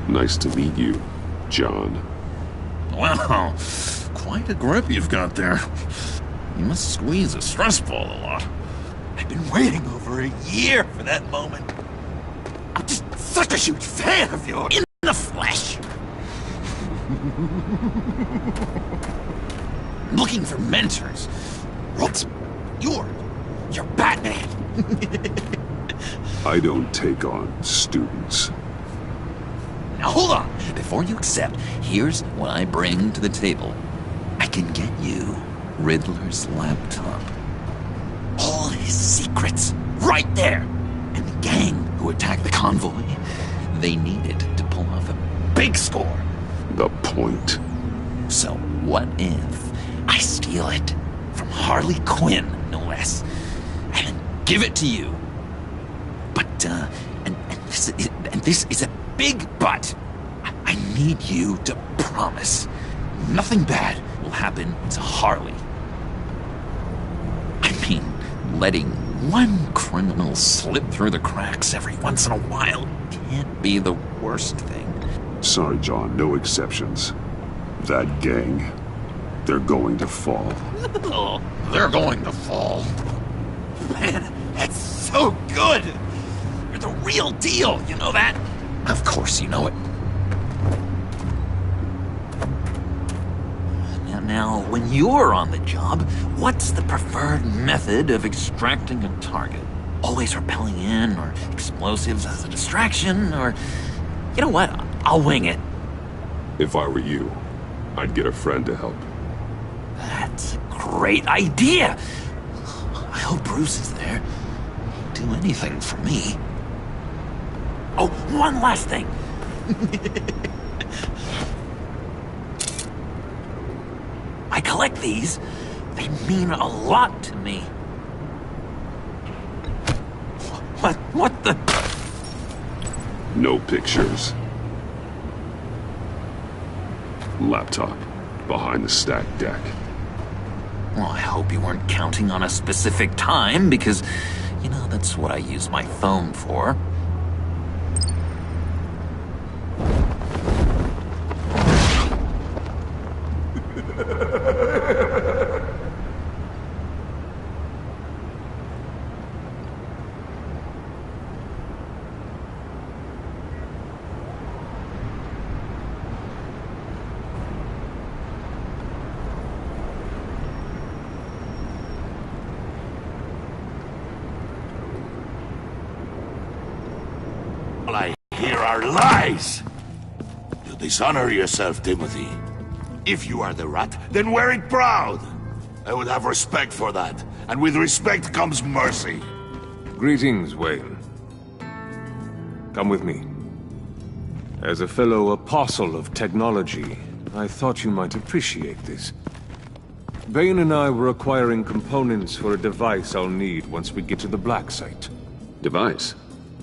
Nice to meet you, John. Wow, quite a grip you've got there. You must squeeze a stress ball a lot. I've been waiting over a year for that moment. I'm just such a huge fan of yours. In the flesh. Looking for mentors. What? You're Batman. I don't take on students. Now hold on. Before you accept, here's what I bring to the table. I can get you Riddler's laptop. All his secrets, right there. And the gang who attacked the convoy, they needed to pull off a big score. The point. So what if I steal it from Harley Quinn, no less, and then give it to you? But, and this is a big but. I need you to promise nothing bad will happen to Harley. I mean, letting one criminal slip through the cracks every once in a while can't be the worst thing. Sorry, John, no exceptions. That gang, they're going to fall. Oh, they're going to fall. Man, that's so good! You're the real deal, you know that? Of course you know it. Now, when you're on the job, what's the preferred method of extracting a target? Always rappelling in, or explosives as a distraction, or... You know what? I'll wing it. If I were you, I'd get a friend to help. That's a great idea! I hope Bruce is there. He'd do anything for me. Oh, one last thing. I collect these. They mean a lot to me. What the? No pictures. Laptop behind the stacked deck. Well, I hope you weren't counting on a specific time, because, you know, that's what I use my phone for. All I hear are lies! You dishonor yourself, Timothy. If you are the rat, then wear it proud! I would have respect for that, and with respect comes mercy. Greetings, Wayne. Come with me. As a fellow apostle of technology, I thought you might appreciate this. Bane and I were acquiring components for a device I'll need once we get to the Black Site. Device?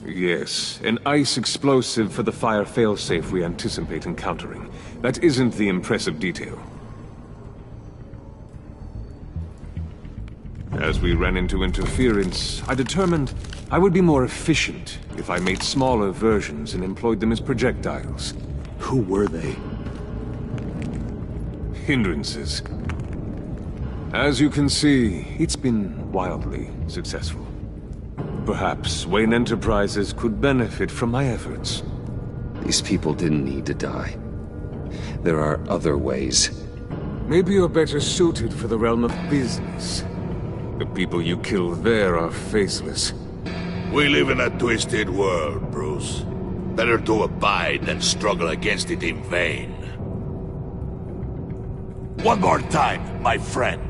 Yes, an ice explosive for the fire failsafe we anticipate encountering. That isn't the impressive detail. As we ran into interference, I determined I would be more efficient if I made smaller versions and employed them as projectiles. Who were they? Hindrances. As you can see, it's been wildly successful. Perhaps Wayne Enterprises could benefit from my efforts. These people didn't need to die. There are other ways. Maybe you're better suited for the realm of business. The people you kill there are faceless. We live in a twisted world, Bruce. Better to abide than struggle against it in vain. One more time, my friend.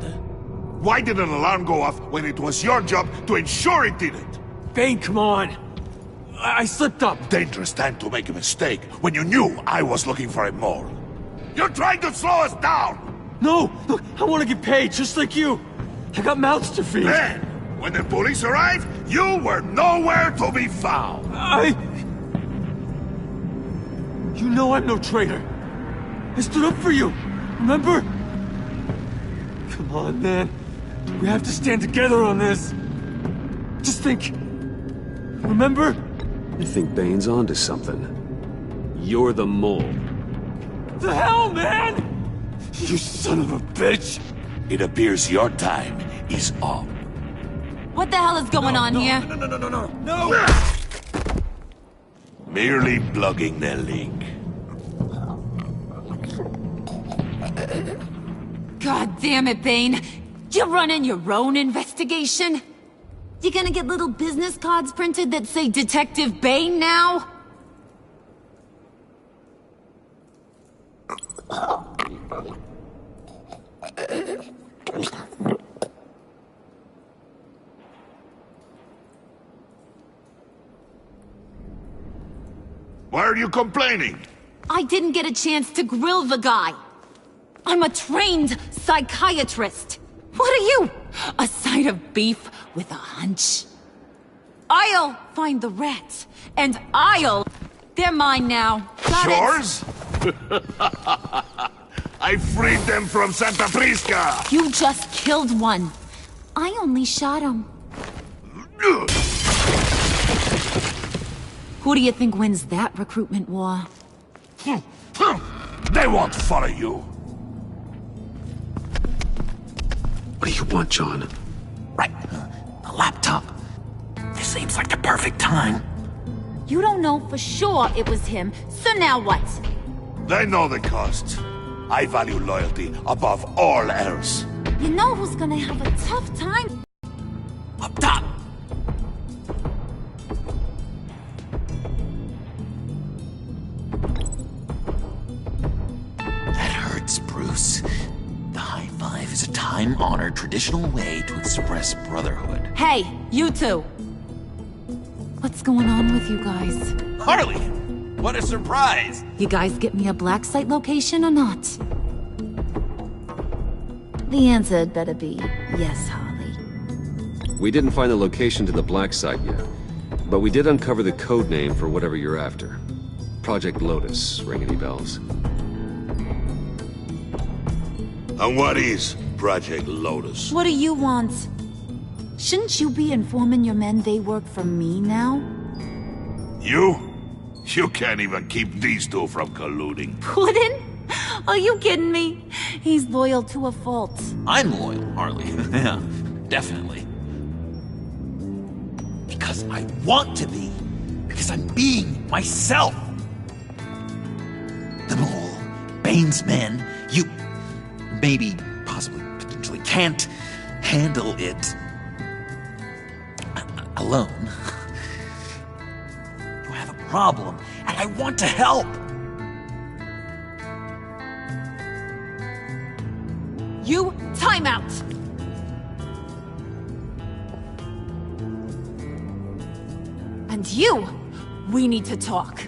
Why did an alarm go off when it was your job to ensure it didn't? Bane, come on! I slipped up! Dangerous time to make a mistake when you knew I was looking for a mole. You're trying to slow us down! No! Look, I want to get paid, just like you! I got mouths to feed! Then, when the police arrived, you were nowhere to be found! You know I'm no traitor! I stood up for you, remember? Come on, man. We have to stand together on this. Just think. Remember? You think Bane's onto something? You're the mole. The hell, man! You son of a bitch! It appears your time is up. What the hell is going on here? No! Merely plugging the leak. God damn it, Bane. You're running your own investigation? You gonna get little business cards printed that say Detective Bane now? Why are you complaining? I didn't get a chance to grill the guy. I'm a trained psychiatrist. What are you? A side of beef with a hunch? I'll find the rats, and they're mine now. Got Yours? I freed them from Santa Prisca! You just killed one. I only shot him. Who do you think wins that recruitment war? They won't follow you. What do you want, John? Right. The laptop. This seems like the perfect time. You don't know for sure it was him, so now what? They know the cost. I value loyalty above all else. You know who's gonna have a tough time? Up top! That hurts, Bruce. The high five is a time-honored traditional way to express brotherhood. Hey, you two! What's going on with you guys? Harley! What a surprise! You guys get me a black site location or not? The answer had better be yes, Harley. We didn't find the location to the black site yet, but we did uncover the code name for whatever you're after. Project Lotus. Ring any bells? And what is Project Lotus? What do you want? Shouldn't you be informing your men they work for me now? You? You can't even keep these two from colluding. Puddin'? Are you kidding me? He's loyal to a fault. I'm loyal, Harley. Yeah, definitely. Because I want to be. Because I'm being myself. The Mole, Bane's men, you maybe, possibly, potentially can't handle it alone. You have a problem, and I want to help. You, time out! And you, we need to talk.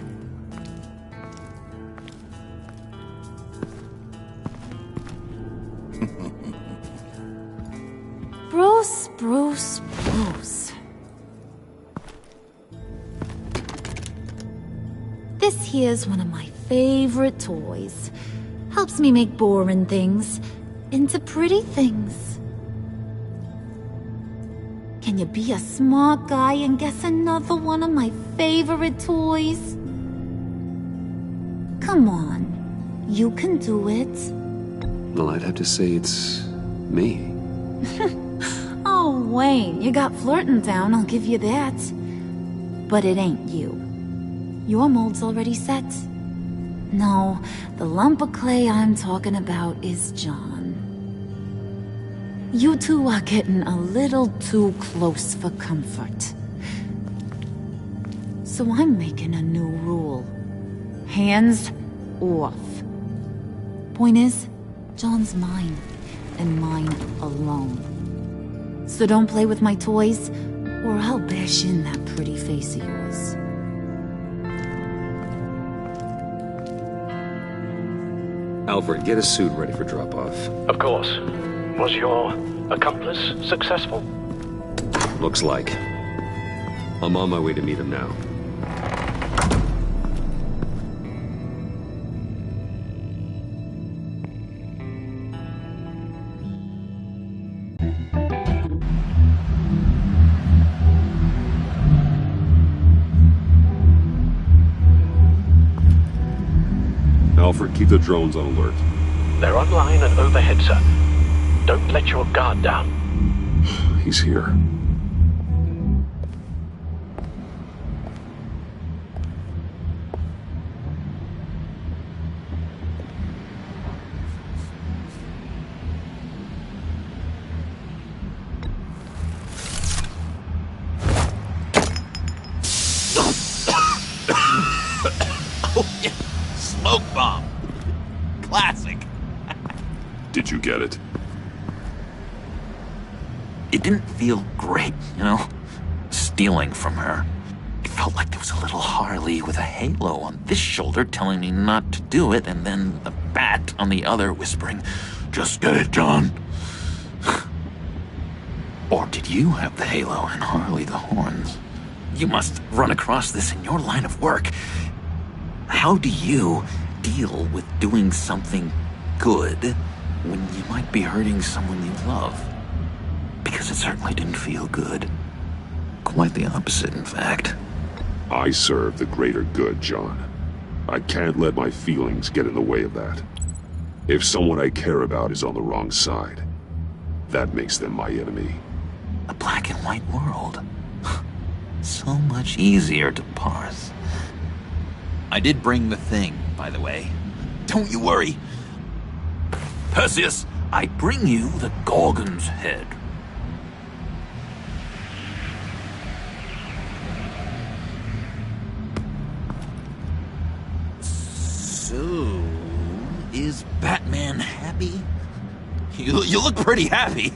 Bruce. This here's one of my favorite toys. Helps me make boring things into pretty things. Can you be a smart guy and guess another one of my favorite toys? Come on, you can do it. Well, I'd have to say it's me. Oh, Wayne, you got flirting down, I'll give you that. But it ain't you. Your mold's already set. No, the lump of clay I'm talking about is John. You two are getting a little too close for comfort. So I'm making a new rule. Hands off. Point is, John's mine, and mine alone. So don't play with my toys, or I'll bash in that pretty face of yours. Alfred, get a suit ready for drop-off. Of course. Was your accomplice successful? Looks like. I'm on my way to meet him now. Alfred, keep the drones on alert. They're online and overhead, sir. Don't let your guard down. He's here. Oh, yeah. Smoke bomb. Classic. Did you get it? It didn't feel great, you know? Stealing from her. It felt like there was a little Harley with a halo on this shoulder telling me not to do it, and then the bat on the other whispering, "Just get it, John." Or did you have the halo and Harley the horns? You must run across this in your line of work. How do you deal with doing something good when you might be hurting someone you love? Because it certainly didn't feel good. Quite the opposite, in fact. I serve the greater good, John. I can't let my feelings get in the way of that. If someone I care about is on the wrong side, that makes them my enemy. A black and white world. So much easier to parse. I did bring the thing, by the way. Don't you worry. Perseus, I bring you the Gorgon's head. So, is Batman happy? You look pretty happy.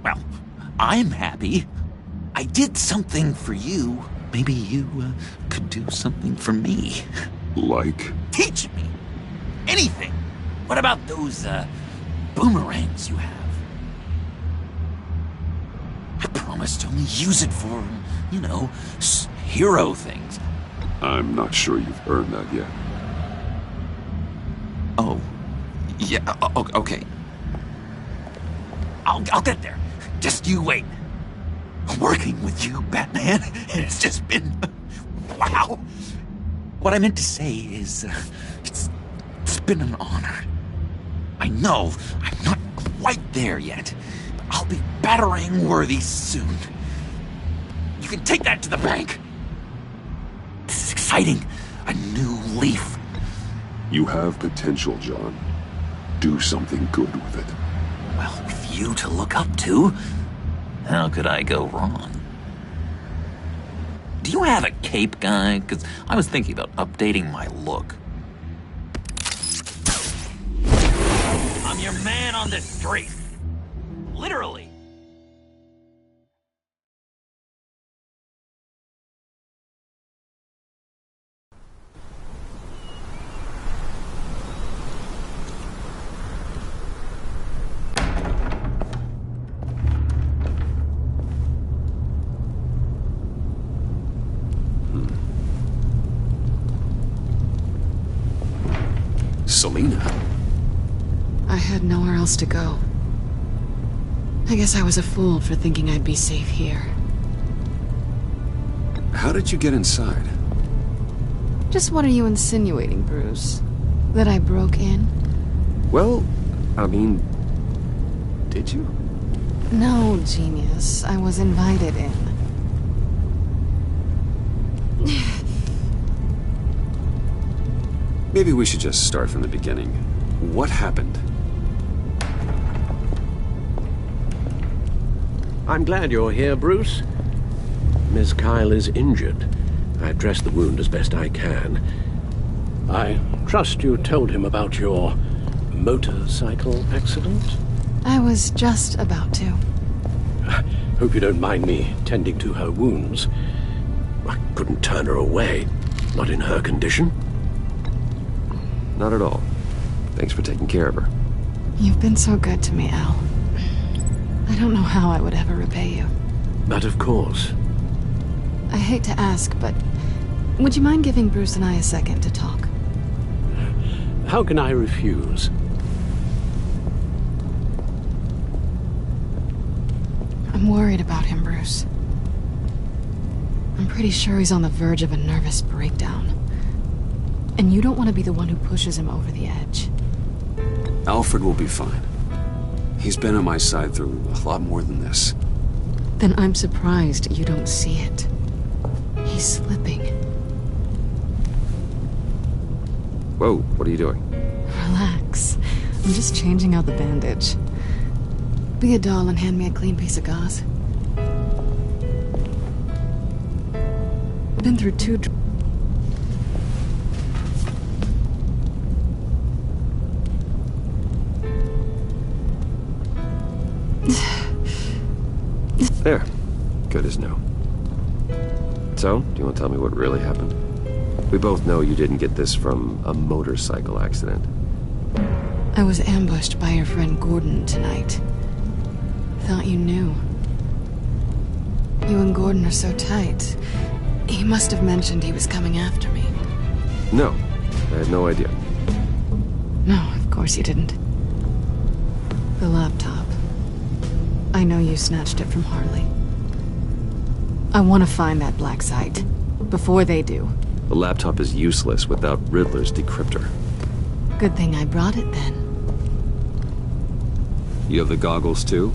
Well, I'm happy. I did something for you. Maybe you could do something for me. Like? Teach me. Anything. What about those boomerangs you have? I promise to only use it for, you know, hero things. I'm not sure you've earned that yet. Oh. Yeah, okay. I'll get there. Just you wait. Working with you, Batman, it's just been... wow. What I meant to say is, it's been an honor. I know I'm not quite there yet, but I'll be battering worthy soon. You can take that to the bank. This is exciting. A new leaf. You have potential, John. Do something good with it. Well, with you to look up to, how could I go wrong? Do you have a cape, guy? Because I was thinking about updating my look. I'm your man on the street. Literally. Selina? I had nowhere else to go. I guess I was a fool for thinking I'd be safe here. How did you get inside? Just what are you insinuating, Bruce? That I broke in? Well, I mean... did you? No, genius. I was invited in. Maybe we should just start from the beginning. What happened? I'm glad you're here, Bruce. Miss Kyle is injured. I dressed the wound as best I can. I trust you told him about your motorcycle accident? I was just about to. Hope you don't mind me tending to her wounds. I couldn't turn her away, not in her condition. Not at all. Thanks for taking care of her. You've been so good to me, Al. I don't know how I would ever repay you. But of course. I hate to ask, but would you mind giving Bruce and I a second to talk? How can I refuse? I'm worried about him, Bruce. I'm pretty sure he's on the verge of a nervous breakdown. And you don't want to be the one who pushes him over the edge. Alfred will be fine. He's been on my side through a lot more than this. Then I'm surprised you don't see it. He's slipping. Whoa, what are you doing? Relax. I'm just changing out the bandage. Be a doll and hand me a clean piece of gauze. Been through 2 There. Good as new. So, do you want to tell me what really happened? We both know you didn't get this from a motorcycle accident. I was ambushed by your friend Gordon tonight. Thought you knew. You and Gordon are so tight. He must have mentioned he was coming after me. No, I had no idea. No, of course you didn't. The laptop. I know you snatched it from Harley. I want to find that black site. Before they do. The laptop is useless without Riddler's decryptor. Good thing I brought it then. You have the goggles too?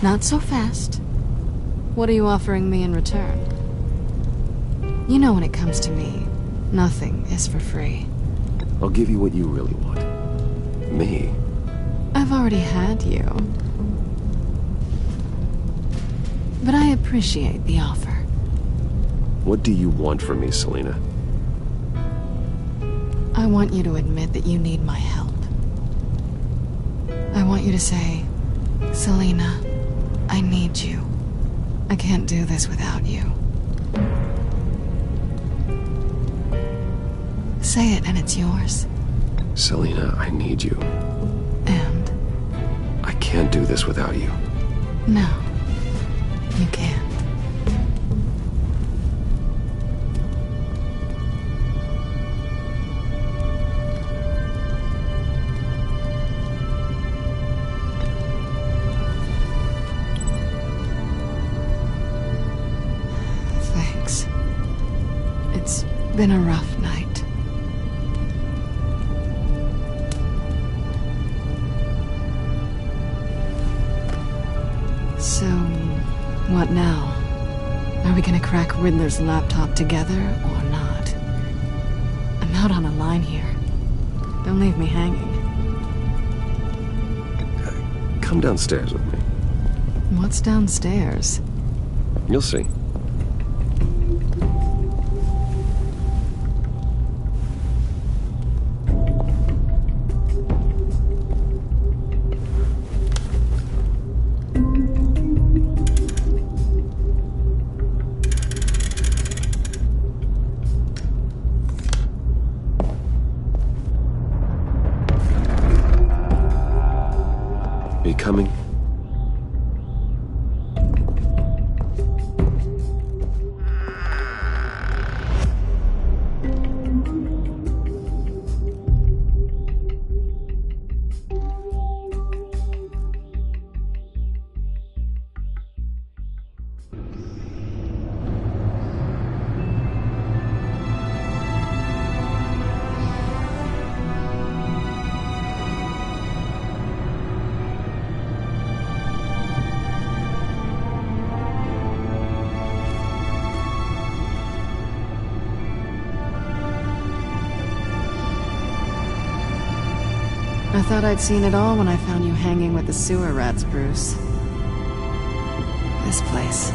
Not so fast. What are you offering me in return? You know when it comes to me, nothing is for free. I'll give you what you really want. Me? I've already had you. But I appreciate the offer. What do you want from me, Selina? I want you to admit that you need my help. I want you to say, Selina, I need you. I can't do this without you. Say it and it's yours. Selina, I need you. And? I can't do this without you. No, you can't. Thanks. It's been a rough night. So, what now? Are we gonna crack Riddler's laptop together, or not? I'm out on a line here. Don't leave me hanging. Come downstairs with me. What's downstairs? You'll see. Are you coming? I thought I'd seen it all when I found you hanging with the sewer rats, Bruce. this place.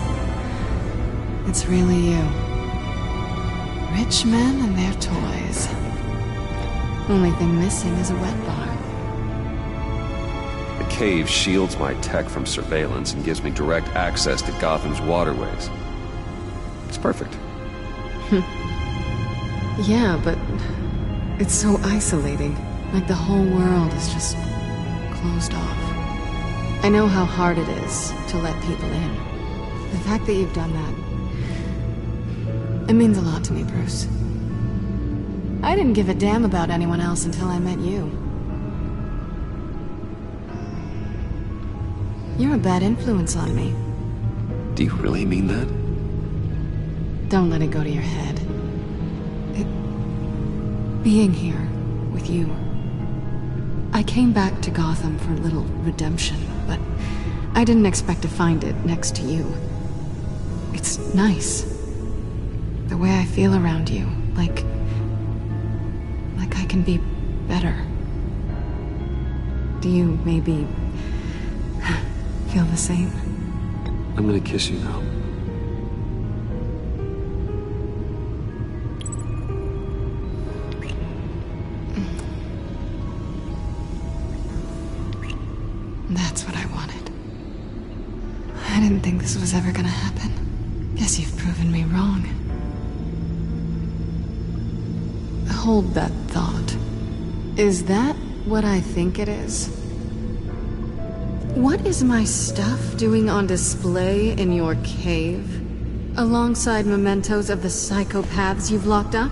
It's really you. Rich men and their toys. Only thing missing is a wet bar. The cave shields my tech from surveillance and gives me direct access to Gotham's waterways. It's perfect. Yeah, but it's so isolating. Like the whole world is just closed off. I know how hard it is to let people in. The fact that you've done that, it means a lot to me, Bruce. I didn't give a damn about anyone else until I met you. You're a bad influence on me. Do you really mean that? Don't let it go to your head. Being here with you. I came back to Gotham for a little redemption, but I didn't expect to find it next to you. It's nice. The way I feel around you, like I can be better. Do you maybe feel the same? I'm gonna kiss you now. That's what I wanted. I didn't think this was ever gonna happen. Guess you've proven me wrong. Hold that thought. Is that what I think it is? What is my stuff doing on display in your cave? Alongside mementos of the psychopaths you've locked up?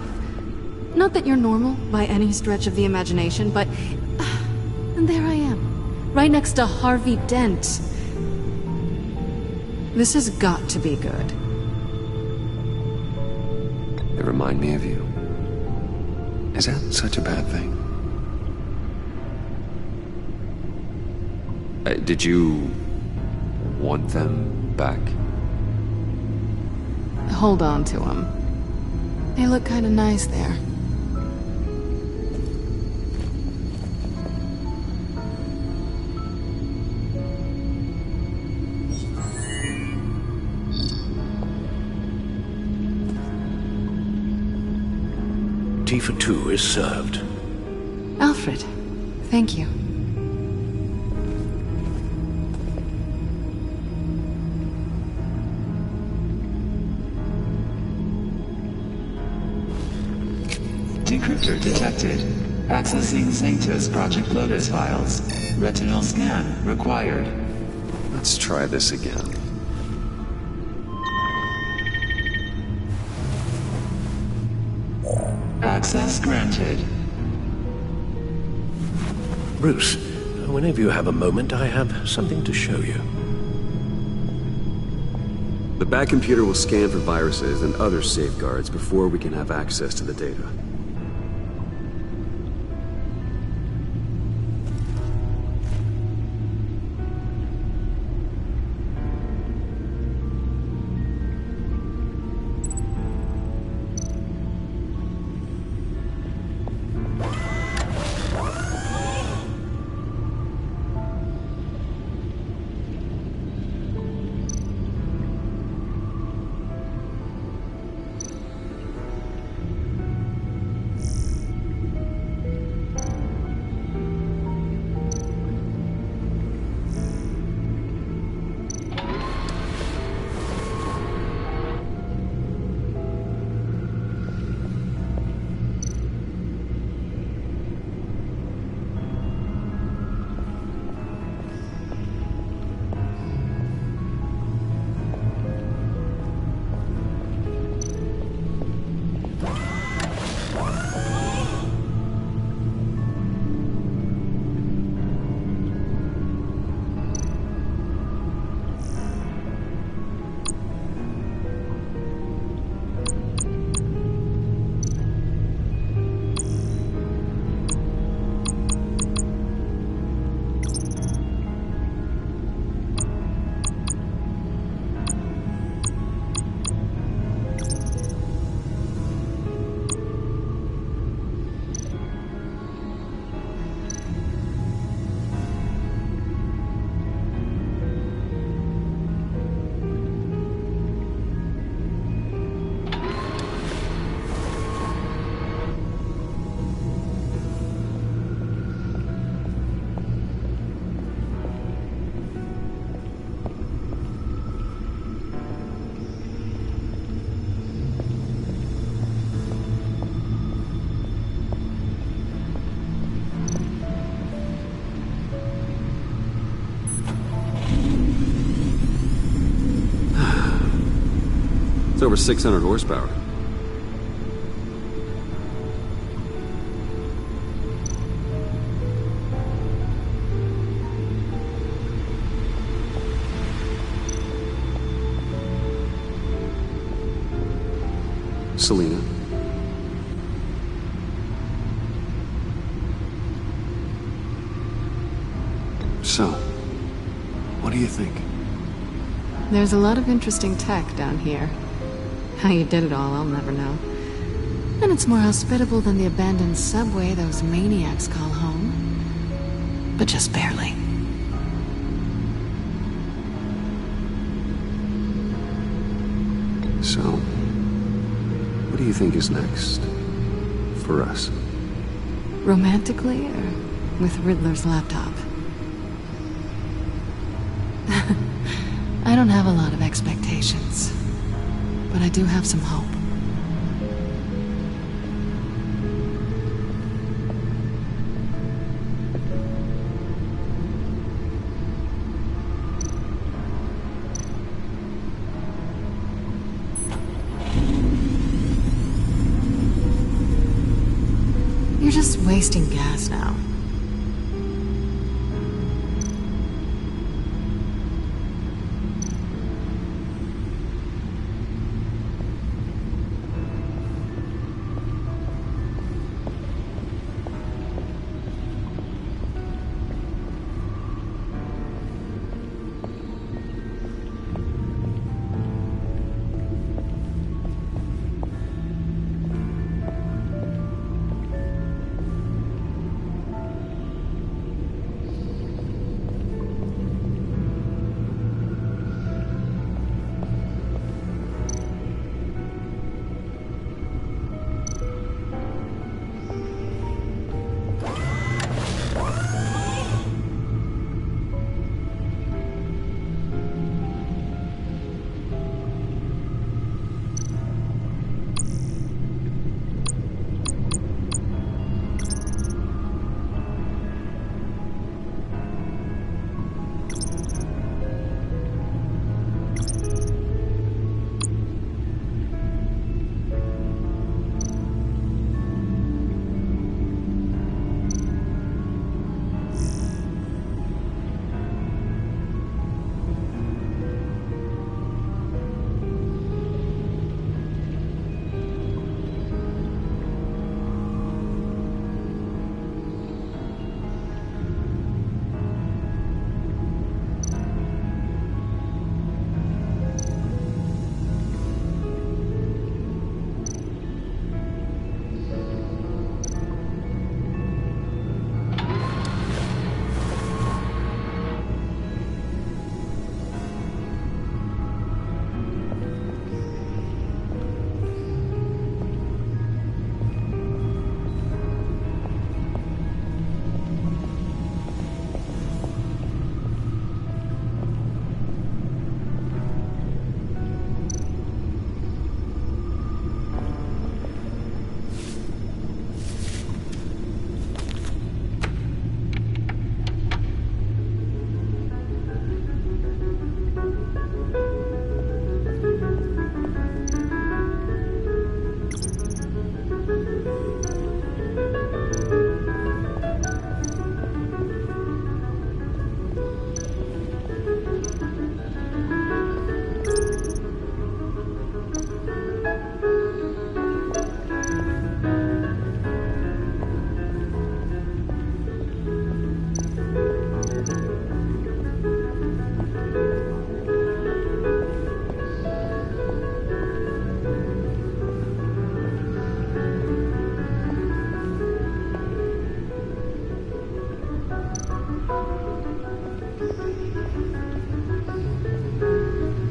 Not that you're normal by any stretch of the imagination, but... and there I am. Right next to Harvey Dent. This has got to be good. They remind me of you. Is that such a bad thing? Did you want them back? Hold on to them. They look kind of nice there. Tea for two is served. Alfred, thank you. Decryptor detected. Accessing Sanctus Project Lotus files. Retinal scan required. Let's try this again. Access granted. Bruce, whenever you have a moment, I have something to show you. The back computer will scan for viruses and other safeguards before we can have access to the data. It's over 600 horsepower. Selina. So, what do you think? There's a lot of interesting tech down here. How you did it all, I'll never know. And it's more hospitable than the abandoned subway those maniacs call home. But just barely. So, what do you think is next? For us? Romantically, or with Riddler's laptop? I don't have a lot of expectations, but I do have some hope. You're just wasting gas now.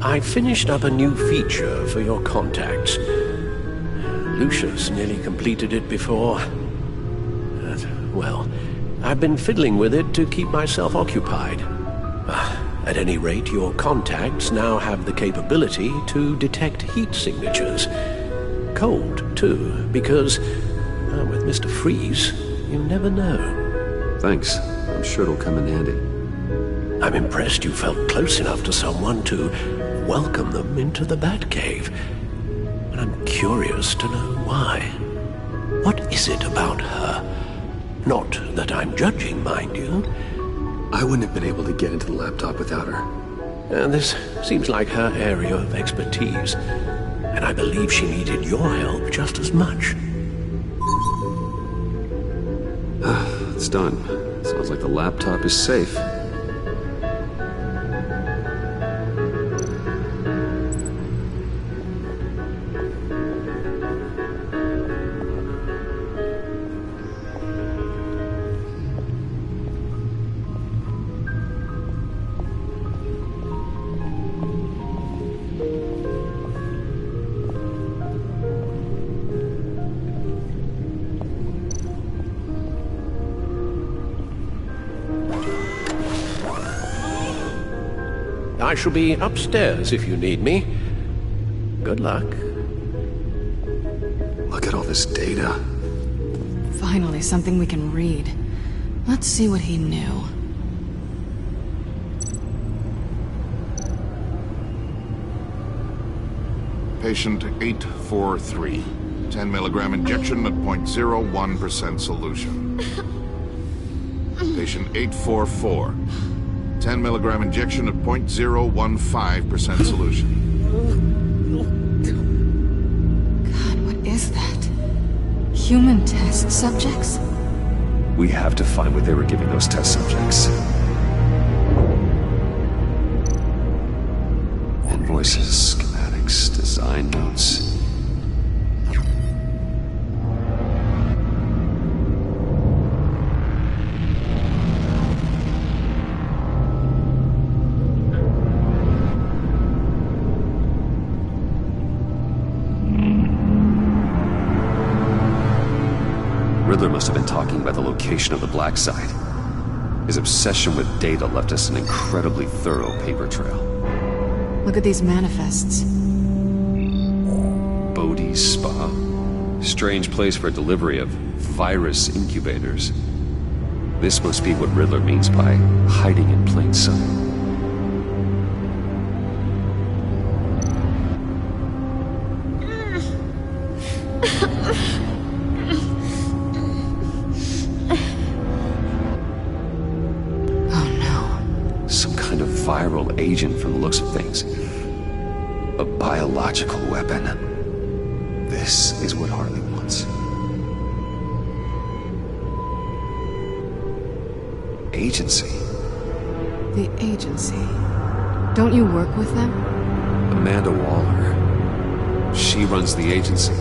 I finished up a new feature for your contacts. Lucius nearly completed it before. Well, I've been fiddling with it to keep myself occupied. At any rate, your contacts now have the capability to detect heat signatures. Cold, too, because, with Mr. Freeze, you never know. Thanks. I'm sure it'll come in handy. I'm impressed you felt close enough to someone to welcome them into the Batcave. I'm curious to know why. What is it about her? Not that I'm judging, mind you. I wouldn't have been able to get into the laptop without her. This seems like her area of expertise, and I believe she needed your help just as much. It's done. Sounds like the laptop is safe. I shall be upstairs if you need me. Good luck. Look at all this data. Finally, something we can read. Let's see what he knew. Patient 843. 10 milligram injection at 0.01% solution. Patient 844. 10 milligram injection at 0.015% solution. God, what is that? Human test subjects? We have to find what they were giving those test subjects. Invoices, schematics, design notes. Riddler must have been talking about the location of the Black Site. His obsession with data left us an incredibly thorough paper trail. Look at these manifests. Bodhi's Spa. Strange place for delivery of virus incubators. This must be what Riddler means by hiding in plain sight. Viral agent from the looks of things. A biological weapon. This is what Harley wants. Agency. The agency. Don't you work with them? Amanda Waller. She runs the agency.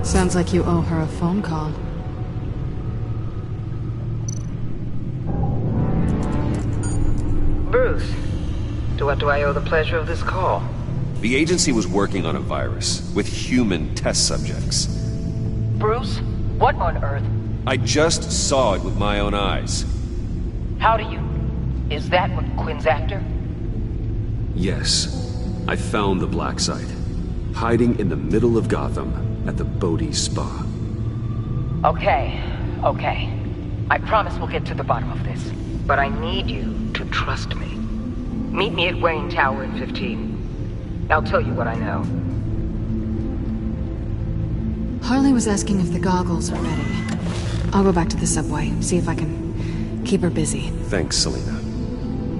Sounds like you owe her a phone call. Bruce, to what do I owe the pleasure of this call? The agency was working on a virus with human test subjects. Bruce, what on earth? I just saw it with my own eyes. How do you? Is that what Quinn's after? Yes. I found the Black Site. Hiding in the middle of Gotham at the Bodhi Spa. Okay. I promise we'll get to the bottom of this. But I need you to trust me. Meet me at Wayne Tower in 15. I'll tell you what I know. Harley was asking if the goggles are ready. I'll go back to the subway, see if I can keep her busy. Thanks, Selina.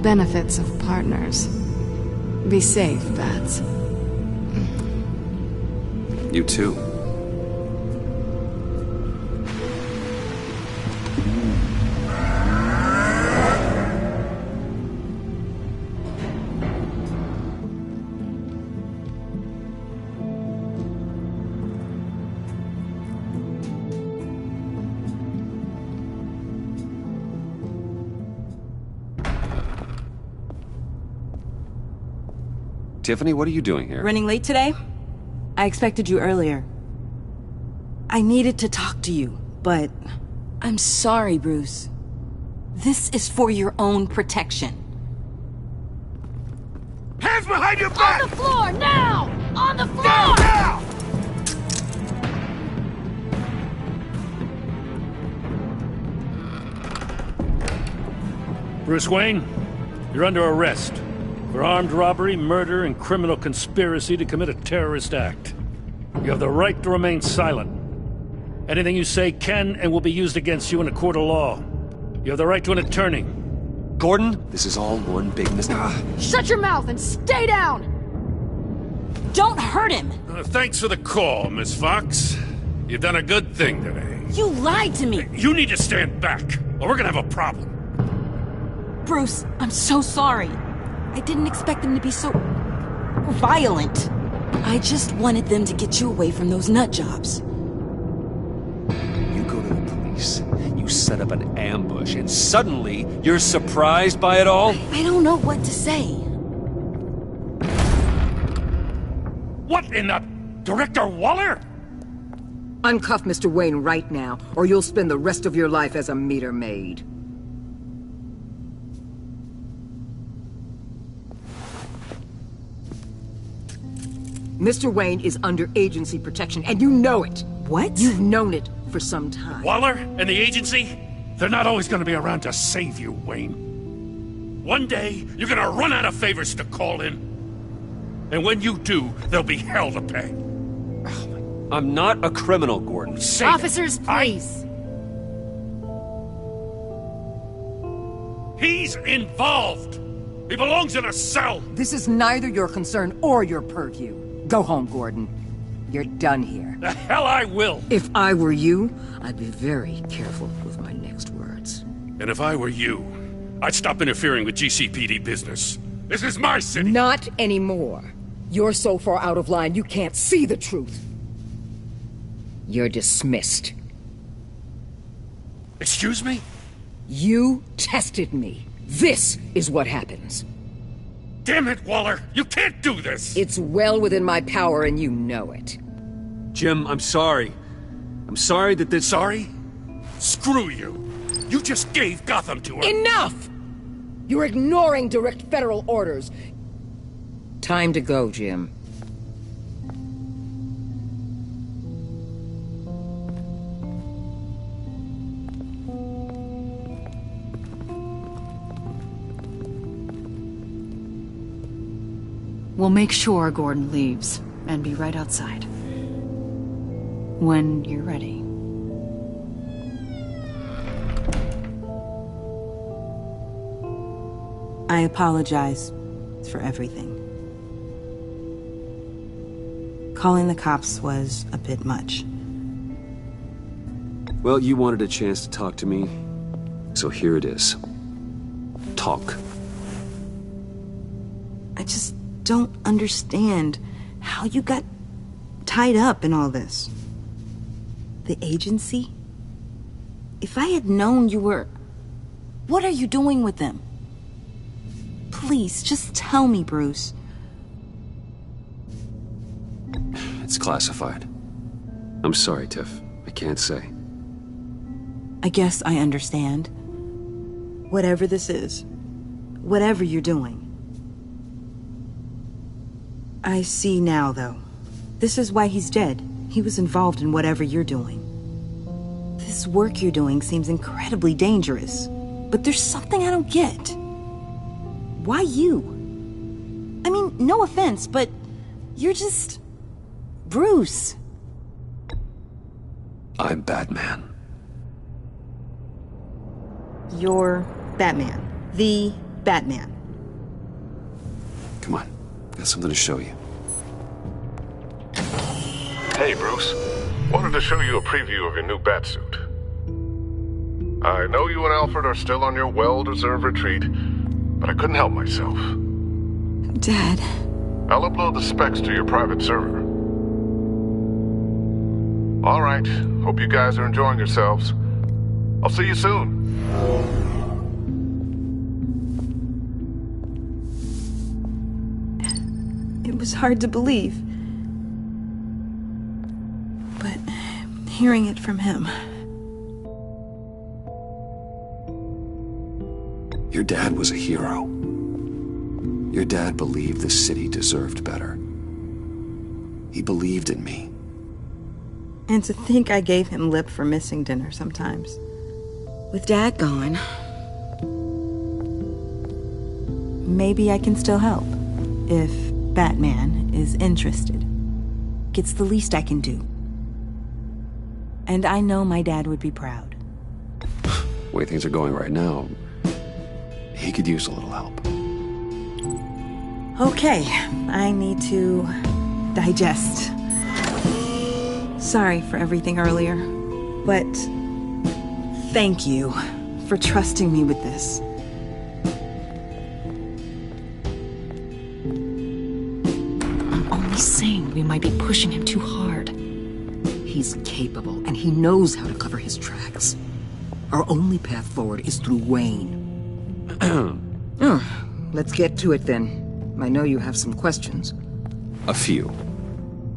Benefits of partners. Be safe, Bats. You too. Tiffany, what are you doing here? Running late today? I expected you earlier. I needed to talk to you, but... I'm sorry, Bruce. This is for your own protection. Hands behind your back! On the floor, now! On the floor! Now! Bruce Wayne, you're under arrest for armed robbery, murder, and criminal conspiracy to commit a terrorist act. You have the right to remain silent. Anything you say can and will be used against you in a court of law. You have the right to an attorney. Gordon, this is all one big mistake. Shut your mouth and stay down! Don't hurt him! Thanks for the call, Miss Fox. You've done a good thing today. You lied to me! You need to stand back, or we're gonna have a problem. Bruce, I'm so sorry. I didn't expect them to be so... violent. I just wanted them to get you away from those nut jobs. You go to the police, you set up an ambush, and suddenly you're surprised by it all? I don't know what to say. What in the... Director Waller? Uncuff Mr. Wayne right now, or you'll spend the rest of your life as a meter maid. Mr. Wayne is under agency protection, and you know it. What? You've known it for some time. Waller and the agency? They're not always gonna be around to save you, Wayne. One day, you're gonna run out of favors to call in. And when you do, there'll be hell to pay. I'm not a criminal, Gordon. Say Officers, please. He's involved. He belongs in a cell. This is neither your concern or your purview. Go home, Gordon. You're done here. The hell I will. If I were you, I'd be very careful with my next words. And if I were you, I'd stop interfering with GCPD business. This is my city. Not anymore. You're so far out of line, you can't see the truth. You're dismissed. Excuse me? You tested me. This is what happens. Damn it, Waller! You can't do this! It's well within my power and you know it. Jim, I'm sorry. I'm sorry that this... Sorry? Screw you! You just gave Gotham to her! Enough! You're ignoring direct federal orders. Time to go, Jim. We'll make sure Gordon leaves, and be right outside. When you're ready. I apologize for everything. Calling the cops was a bit much. Well, you wanted a chance to talk to me, so here it is. Talk. I just don't understand how you got tied up in all this. The agency? If I had known you were... What are you doing with them? Please, just tell me, Bruce. It's classified. I'm sorry, Tiff. I can't say. I guess I understand. Whatever this is, whatever you're doing. I see now, though. This is why he's dead. He was involved in whatever you're doing. This work you're doing seems incredibly dangerous. But there's something I don't get. Why you? I mean, no offense, but you're just... Bruce. I'm Batman. You're Batman. The Batman. Come on. Got something to show you. Hey, Bruce. Wanted to show you a preview of your new Batsuit. I know you and Alfred are still on your well-deserved retreat, but I couldn't help myself. Dad. I'll upload the specs to your private server. All right. Hope you guys are enjoying yourselves. I'll see you soon. It was hard to believe. But hearing it from him... Your dad was a hero. Your dad believed the city deserved better. He believed in me. And to think I gave him lip for missing dinner sometimes. With Dad gone... Maybe I can still help. If Batman is interested. work. It's the least I can do. And I know my dad would be proud. The way things are going right now, he could use a little help. Okay, I need to digest. Sorry for everything earlier, but thank you for trusting me with this. I'm only saying we might be pushing him too hard. He's capable, and he knows how to cover his tracks. Our only path forward is through Wayne. Let's get to it then. I know you have some questions. A few.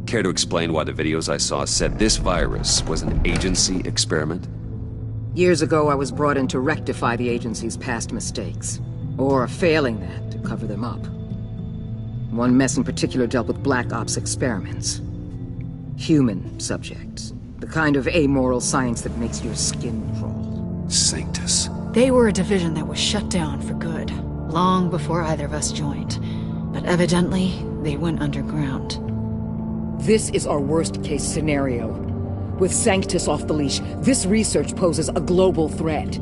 Care to explain why the videos I saw said this virus was an agency experiment? Years ago, I was brought in to rectify the agency's past mistakes. Or, failing that, to cover them up. One mess in particular dealt with Black Ops experiments. Human subjects. The kind of amoral science that makes your skin crawl. Sanctus. They were a division that was shut down for good, long before either of us joined. But evidently, they went underground. This is our worst-case scenario. With Sanctus off the leash, this research poses a global threat.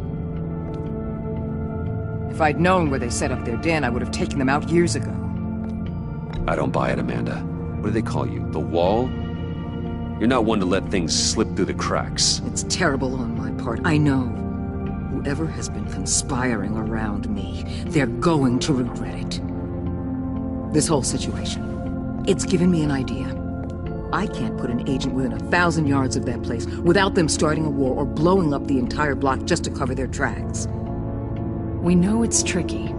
If I'd known where they set up their den, I would have taken them out years ago. I don't buy it, Amanda. What do they call you? The Wall? You're not one to let things slip through the cracks. It's terrible on my part, I know. Whoever has been conspiring around me, they're going to regret it. This whole situation, it's given me an idea. I can't put an agent within 1,000 yards of that place without them starting a war or blowing up the entire block just to cover their tracks. We know it's tricky,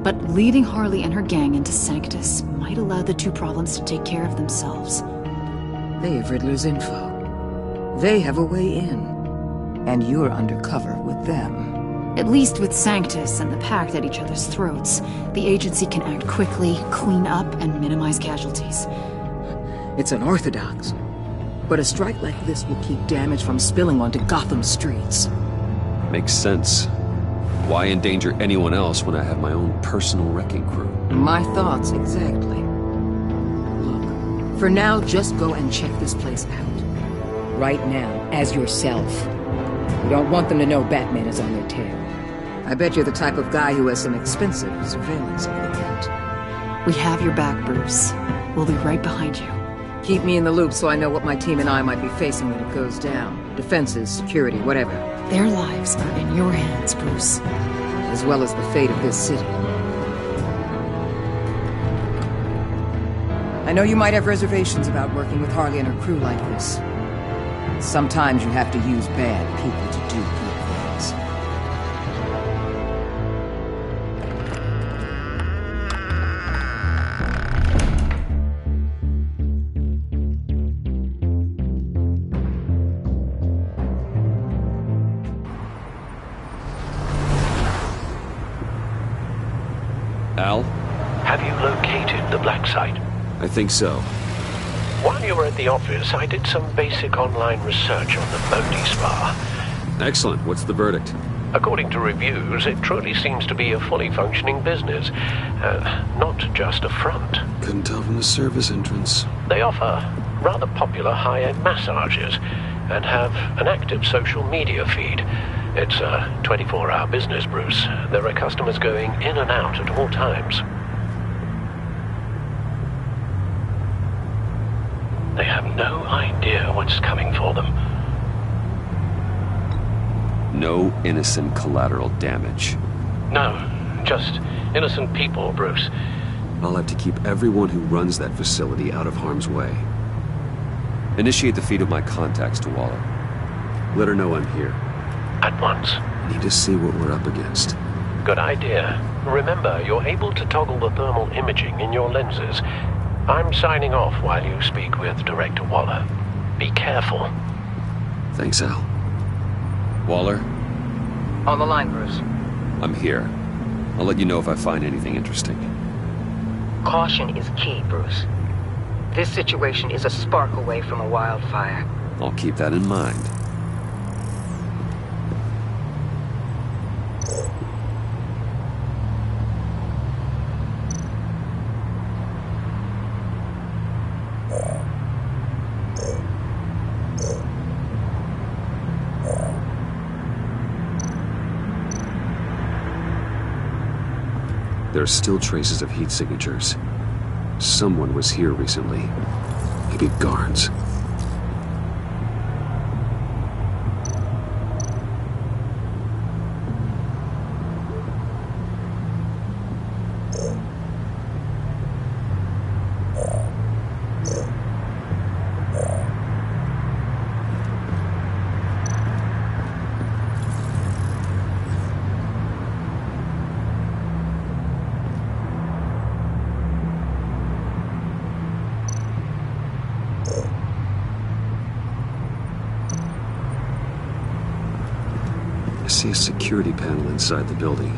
but leading Harley and her gang into Sanctus might allow the two problems to take care of themselves. They have Riddler's info. They have a way in. And you're undercover with them. At least with Sanctus and the Pact at each other's throats, the agency can act quickly, clean up, and minimize casualties. It's unorthodox, but a strike like this will keep damage from spilling onto Gotham streets. Makes sense. Why endanger anyone else when I have my own personal wrecking crew? My thoughts, exactly. Look, for now, just go and check this place out. Right now, as yourself. You don't want them to know Batman is on their tail. I bet you're the type of guy who has some expensive surveillance equipment. We have your back, Bruce. We'll be right behind you. Keep me in the loop so I know what my team and I might be facing when it goes down. Defenses, security, whatever. Their lives are in your hands, Bruce. As well as the fate of this city. I know you might have reservations about working with Harley and her crew like this. Sometimes you have to use bad people to do good things. Al? Have you located the black site? I think so. While you were at the office, I did some basic online research on the Bodhi Spa. Excellent. What's the verdict? According to reviews, it truly seems to be a fully functioning business. Not just a front. Couldn't tell from the service entrance. They offer rather popular high-end massages and have an active social media feed. It's a 24-hour business, Bruce. There are customers going in and out at all times. They have no idea what's coming for them. No innocent collateral damage. No, just innocent people, Bruce. I'll have to keep everyone who runs that facility out of harm's way. Initiate the feed of my contacts to Waller. Let her know I'm here. At once. Need to see what we're up against. Good idea. Remember, you're able to toggle the thermal imaging in your lenses. I'm signing off while you speak with Director Waller. Be careful. Thanks, Al. Waller? On the line, Bruce. I'm here. I'll let you know if I find anything interesting. Caution is key, Bruce. This situation is a spark away from a wildfire. I'll keep that in mind. There are still traces of heat signatures. Someone was here recently. Maybe guards. I see a security panel inside the building.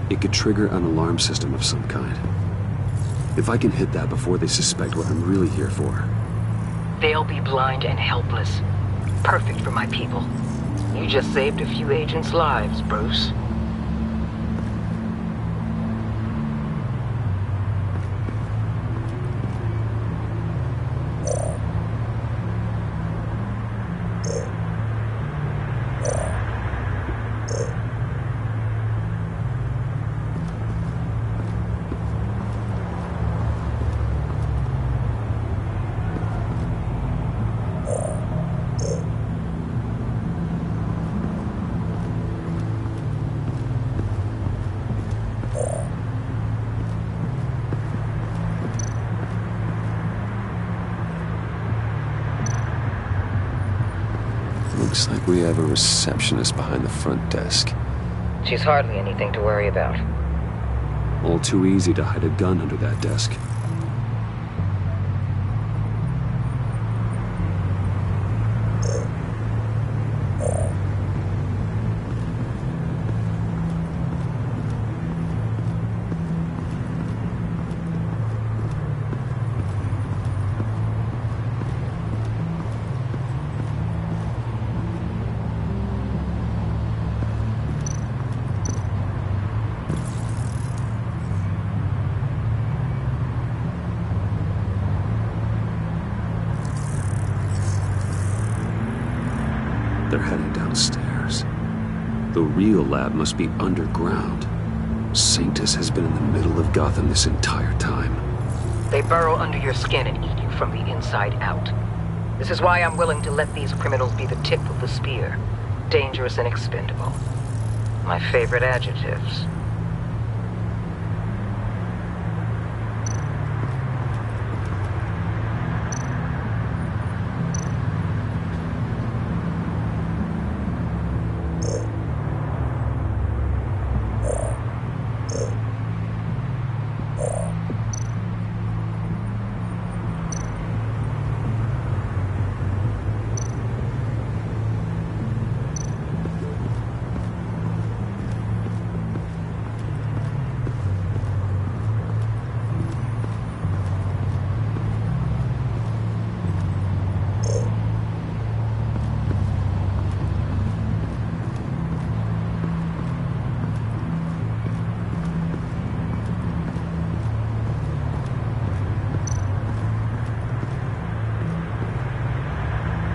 It could trigger an alarm system of some kind. If I can hit that before they suspect what I'm really here for. They'll be blind and helpless. Perfect for my people. You just saved a few agents' lives, Bruce. Looks like we have a receptionist behind the front desk. She's hardly anything to worry about. All too easy to hide a gun under that desk. They're heading downstairs. The real lab must be underground. Sanctus has been in the middle of Gotham this entire time. They burrow under your skin and eat you from the inside out. This is why I'm willing to let these criminals be the tip of the spear. Dangerous and expendable. My favorite adjectives.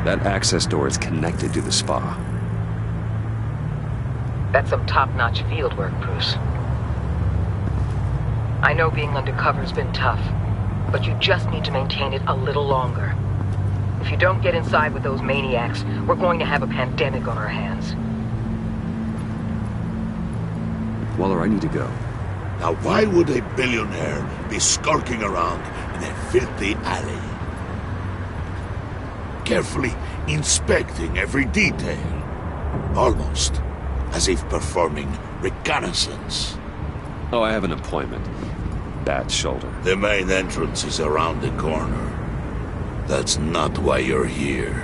That access door is connected to the spa. That's some top-notch field work, Bruce. I know being undercover's been tough, but you just need to maintain it a little longer. If you don't get inside with those maniacs, we're going to have a pandemic on our hands. Waller, I need to go. Now why would a billionaire be skulking around in a filthy alley? Carefully inspecting every detail. Almost as if performing reconnaissance. Oh, I have an appointment. Bat shoulder. The main entrance is around the corner. That's not why you're here.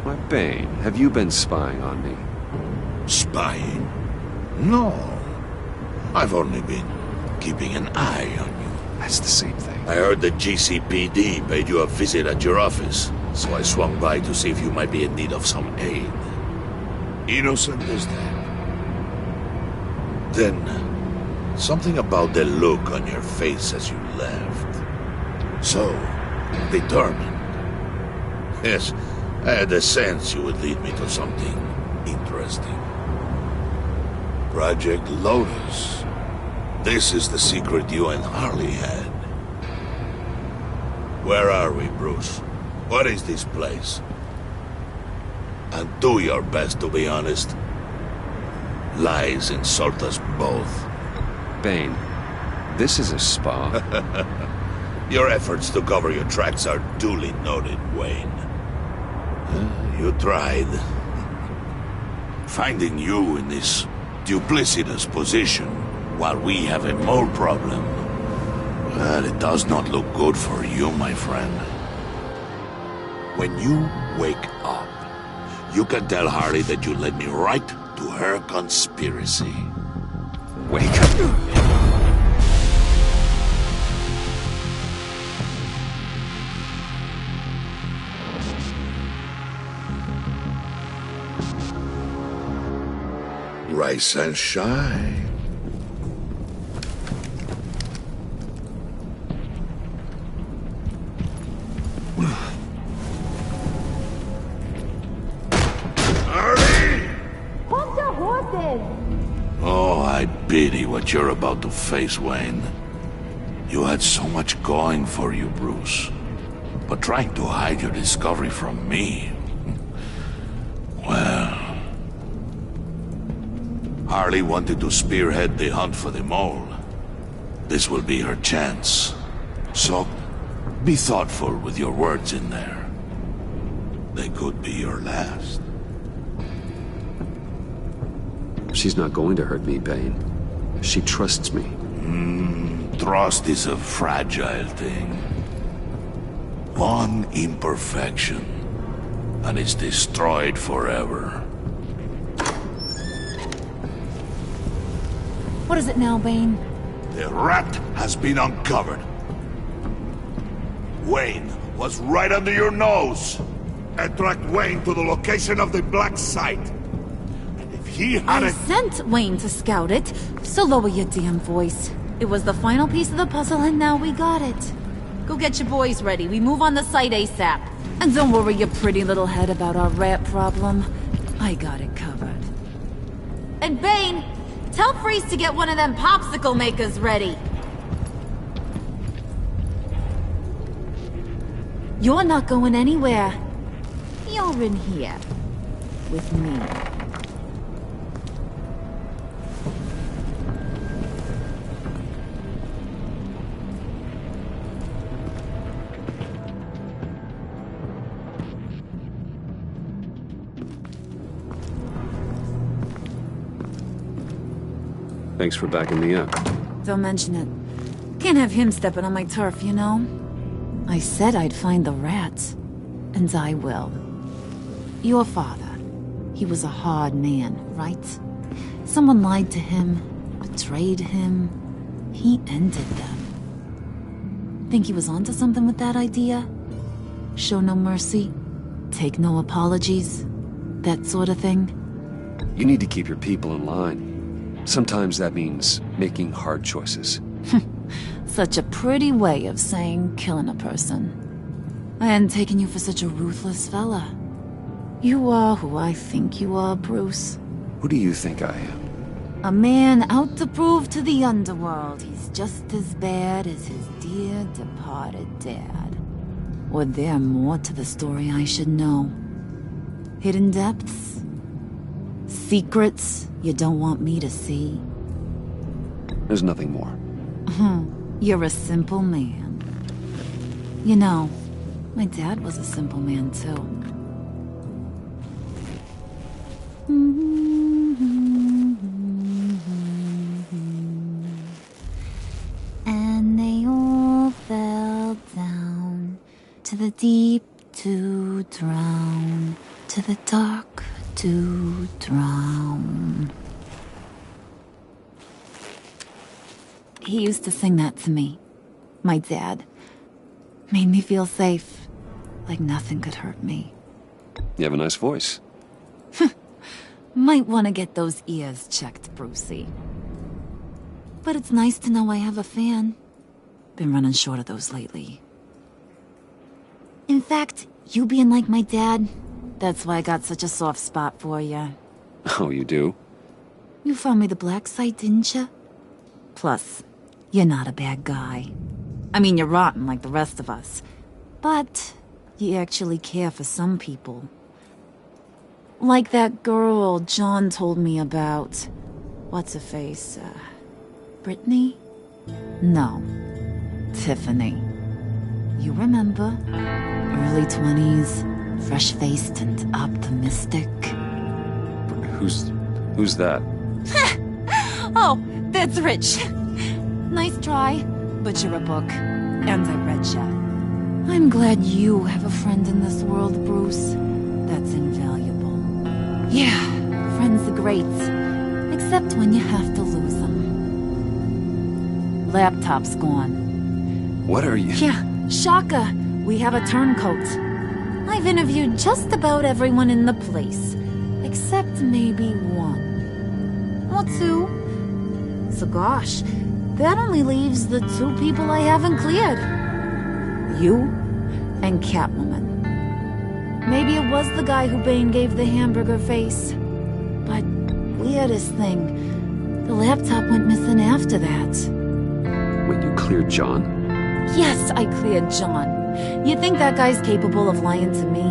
Why, Bane, have you been spying on me? Spying? No. I've only been keeping an eye on you. That's the same thing. I heard the GCPD paid you a visit at your office, so I swung by to see if you might be in need of some aid. Innocent as that. Then, something about the look on your face as you left. So, determined. Yes, I had a sense you would lead me to something interesting. Project Lotus. This is the secret you and Harley had. Where are we, Bruce? What is this place? And do your best to be honest. Lies insult us both. Bane, this is a spa. Your efforts to cover your tracks are duly noted, Wayne. You tried. Finding you in this duplicitous position while we have a mole problem. Well, it does not look good for you, my friend. When you wake up, you can tell Harley that you led me right to her conspiracy. Wake up. Rise and shine. Oh, I pity what you're about to face, Wayne. You had so much going for you, Bruce. But trying to hide your discovery from me... Well... Harley wanted to spearhead the hunt for the mole. This will be her chance. So, be thoughtful with your words in there. They could be your last. She's not going to hurt me, Bane. She trusts me. Trust is a fragile thing. One imperfection, and it's destroyed forever. What is it now, Bane? The rat has been uncovered. Wayne was right under your nose. And tracked Wayne to the location of the black site. And if he had I sent Wayne to scout it, so lower your damn voice. It was the final piece of the puzzle and now we got it. Go get your boys ready. We move on the site ASAP. And don't worry your pretty little head about our rat problem. I got it covered. And Bane, tell Freeze to get one of them popsicle makers ready. You're not going anywhere. You're in here. With me. Thanks for backing me up. Don't mention it. Can't have him stepping on my turf, you know? I said I'd find the rats. And I will. Your father. He was a hard man, right? Someone lied to him, betrayed him. He ended them. Think he was onto something with that idea? Show no mercy? Take no apologies? That sort of thing? You need to keep your people in line. Sometimes that means making hard choices. Such a pretty way of saying killing a person. I hadn't taken you for such a ruthless fella. You are who I think you are, Bruce. Who do you think I am? A man out to prove to the underworld he's just as bad as his dear departed dad. Or there more to the story I should know? Hidden depths? Secrets you don't want me to see? There's nothing more. You're a simple man. You know, my dad was a simple man, too. And they all fell down to the deep to drown, to the dark to drown. He used to sing that to me. My dad. Made me feel safe. Like nothing could hurt me. You have a nice voice. Might want to get those ears checked, Brucey. But it's nice to know I have a fan. Been running short of those lately. In fact, you being like my dad, that's why I got such a soft spot for you. Oh, you do? You found me the black site, didn't you? Plus, you're not a bad guy. I mean, you're rotten like the rest of us. But you actually care for some people. Like that girl John told me about. What's her face? Brittany? No. Tiffany. You remember? Early 20s, fresh-faced and optimistic. Who's that? Oh, that's Rich. Nice try, but you're a book, and I read ya. I'm glad you have a friend in this world, Bruce. That's invaluable. Yeah, friends are great, except when you have to lose them. Laptop's gone. What are you? Yeah, shocker. We have a turncoat. I've interviewed just about everyone in the place, except maybe one. Or two. So gosh, that only leaves the two people I haven't cleared. You and Catwoman. Maybe it was the guy who Bane gave the hamburger face. But weirdest thing, the laptop went missing after that. Wait, you cleared John? Yes, I cleared John. You think that guy's capable of lying to me?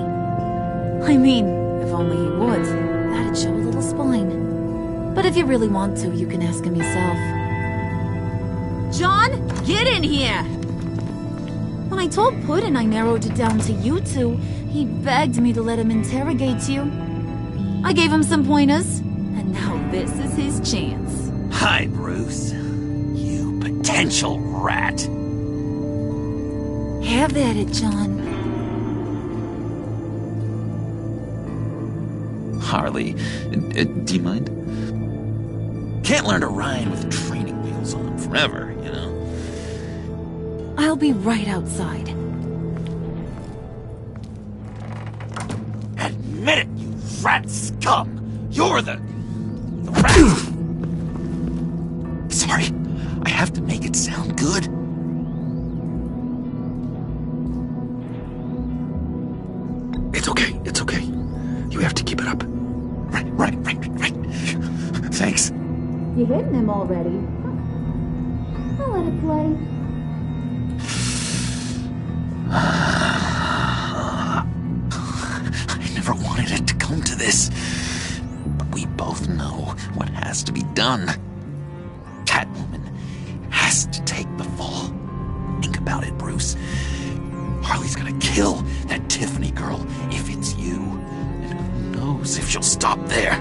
I mean, if only he would. That'd show a little spine. But if you really want to, you can ask him yourself. John, get in here! When I told Puddin' I narrowed it down to you two, he begged me to let him interrogate you. I gave him some pointers, and now this is his chance. Hi, Bruce. You potential rat. Have at it, John. Harley, do you mind? Can't learn to ride with training wheels on forever, you know? I'll be right outside. Admit it, you rat scum! You're the rat! Sorry, I have to make it sound good. It's okay, it's okay. You have to keep it up. Right. Thanks. You hitting him already? I'll let it play. I never wanted it to come to this. But we both know what has to be done. Catwoman has to take the fall. Think about it, Bruce. Harley's gonna kill that Tiffany girl if it's you. And who knows if she'll stop there.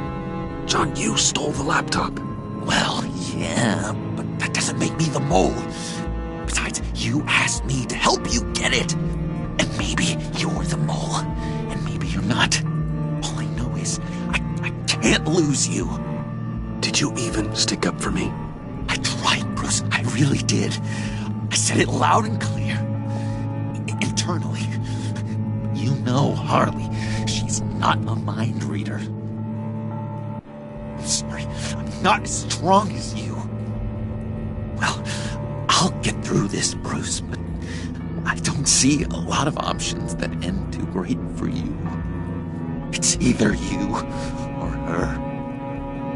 John, you stole the laptop. Well, yeah, but that doesn't make me the mole. Besides, you asked me to help you get it. And maybe you're the mole, and maybe you're not. All I know is I can't lose you. Did you even stick up for me? I tried, Bruce. I really did. I said it loud and clear. Internally. You know Harley. She's not a mind reader. I'm sorry. I'm not as strong as you. Well, I'll get through this, Bruce, but I don't see a lot of options that end too great for you. It's either you or her.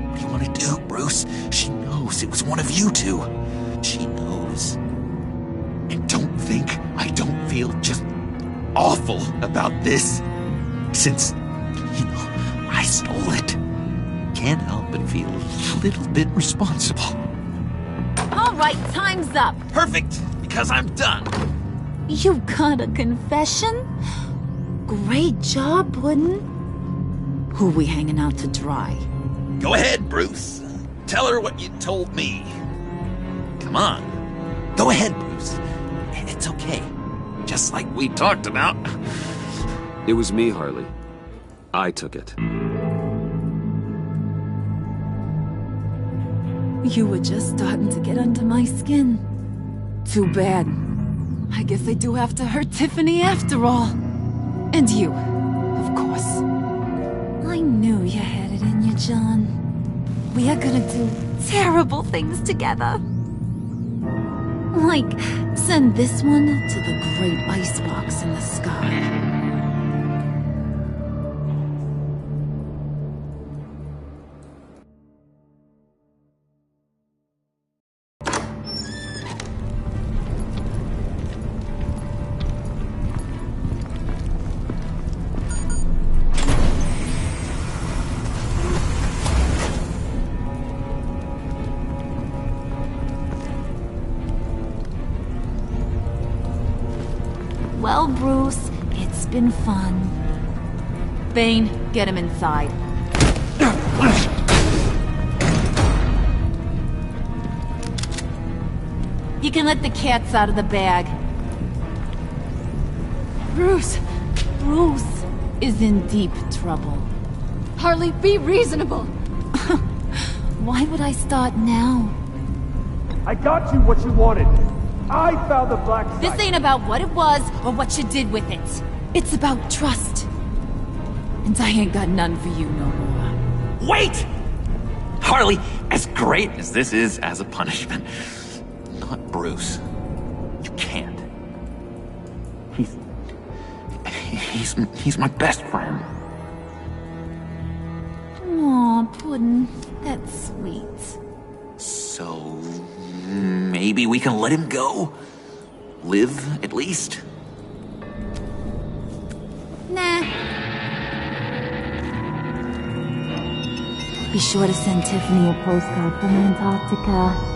What do you want to do, Bruce? She knows it was one of you two. She knows. And don't think I don't feel just awful about this. Since, you know, I stole it. Can't help but feel a little bit responsible. All right, time's up. Perfect, because I'm done. You got a confession? Great job, Puddin'. Who we hanging out to dry? Go ahead, Bruce. Tell her what you told me. Come on. Go ahead, Bruce. It's okay. Just like we talked about. It was me, Harley. I took it. You were just starting to get under my skin. Too bad. I guess I do have to hurt Tiffany after all. And you, of course. I knew you had it in you, John. We are gonna do terrible things together. Like, send this one to the great icebox in the sky. Well, Bruce, it's been fun. Bane, get him inside. You can let the cats out of the bag. Bruce! Bruce is in deep trouble. Harley, be reasonable! Why would I start now? I got you what you wanted. I found the black site. This ain't about what it was or what you did with it. It's about trust. And I ain't got none for you no more. Wait! Harley, as great as this is as a punishment, not Bruce. You can't. He's my best friend. Aw, Puddin', that's sweet. So maybe we can let him go? Live, at least? Nah. Be sure to send Tiffany a postcard from Antarctica.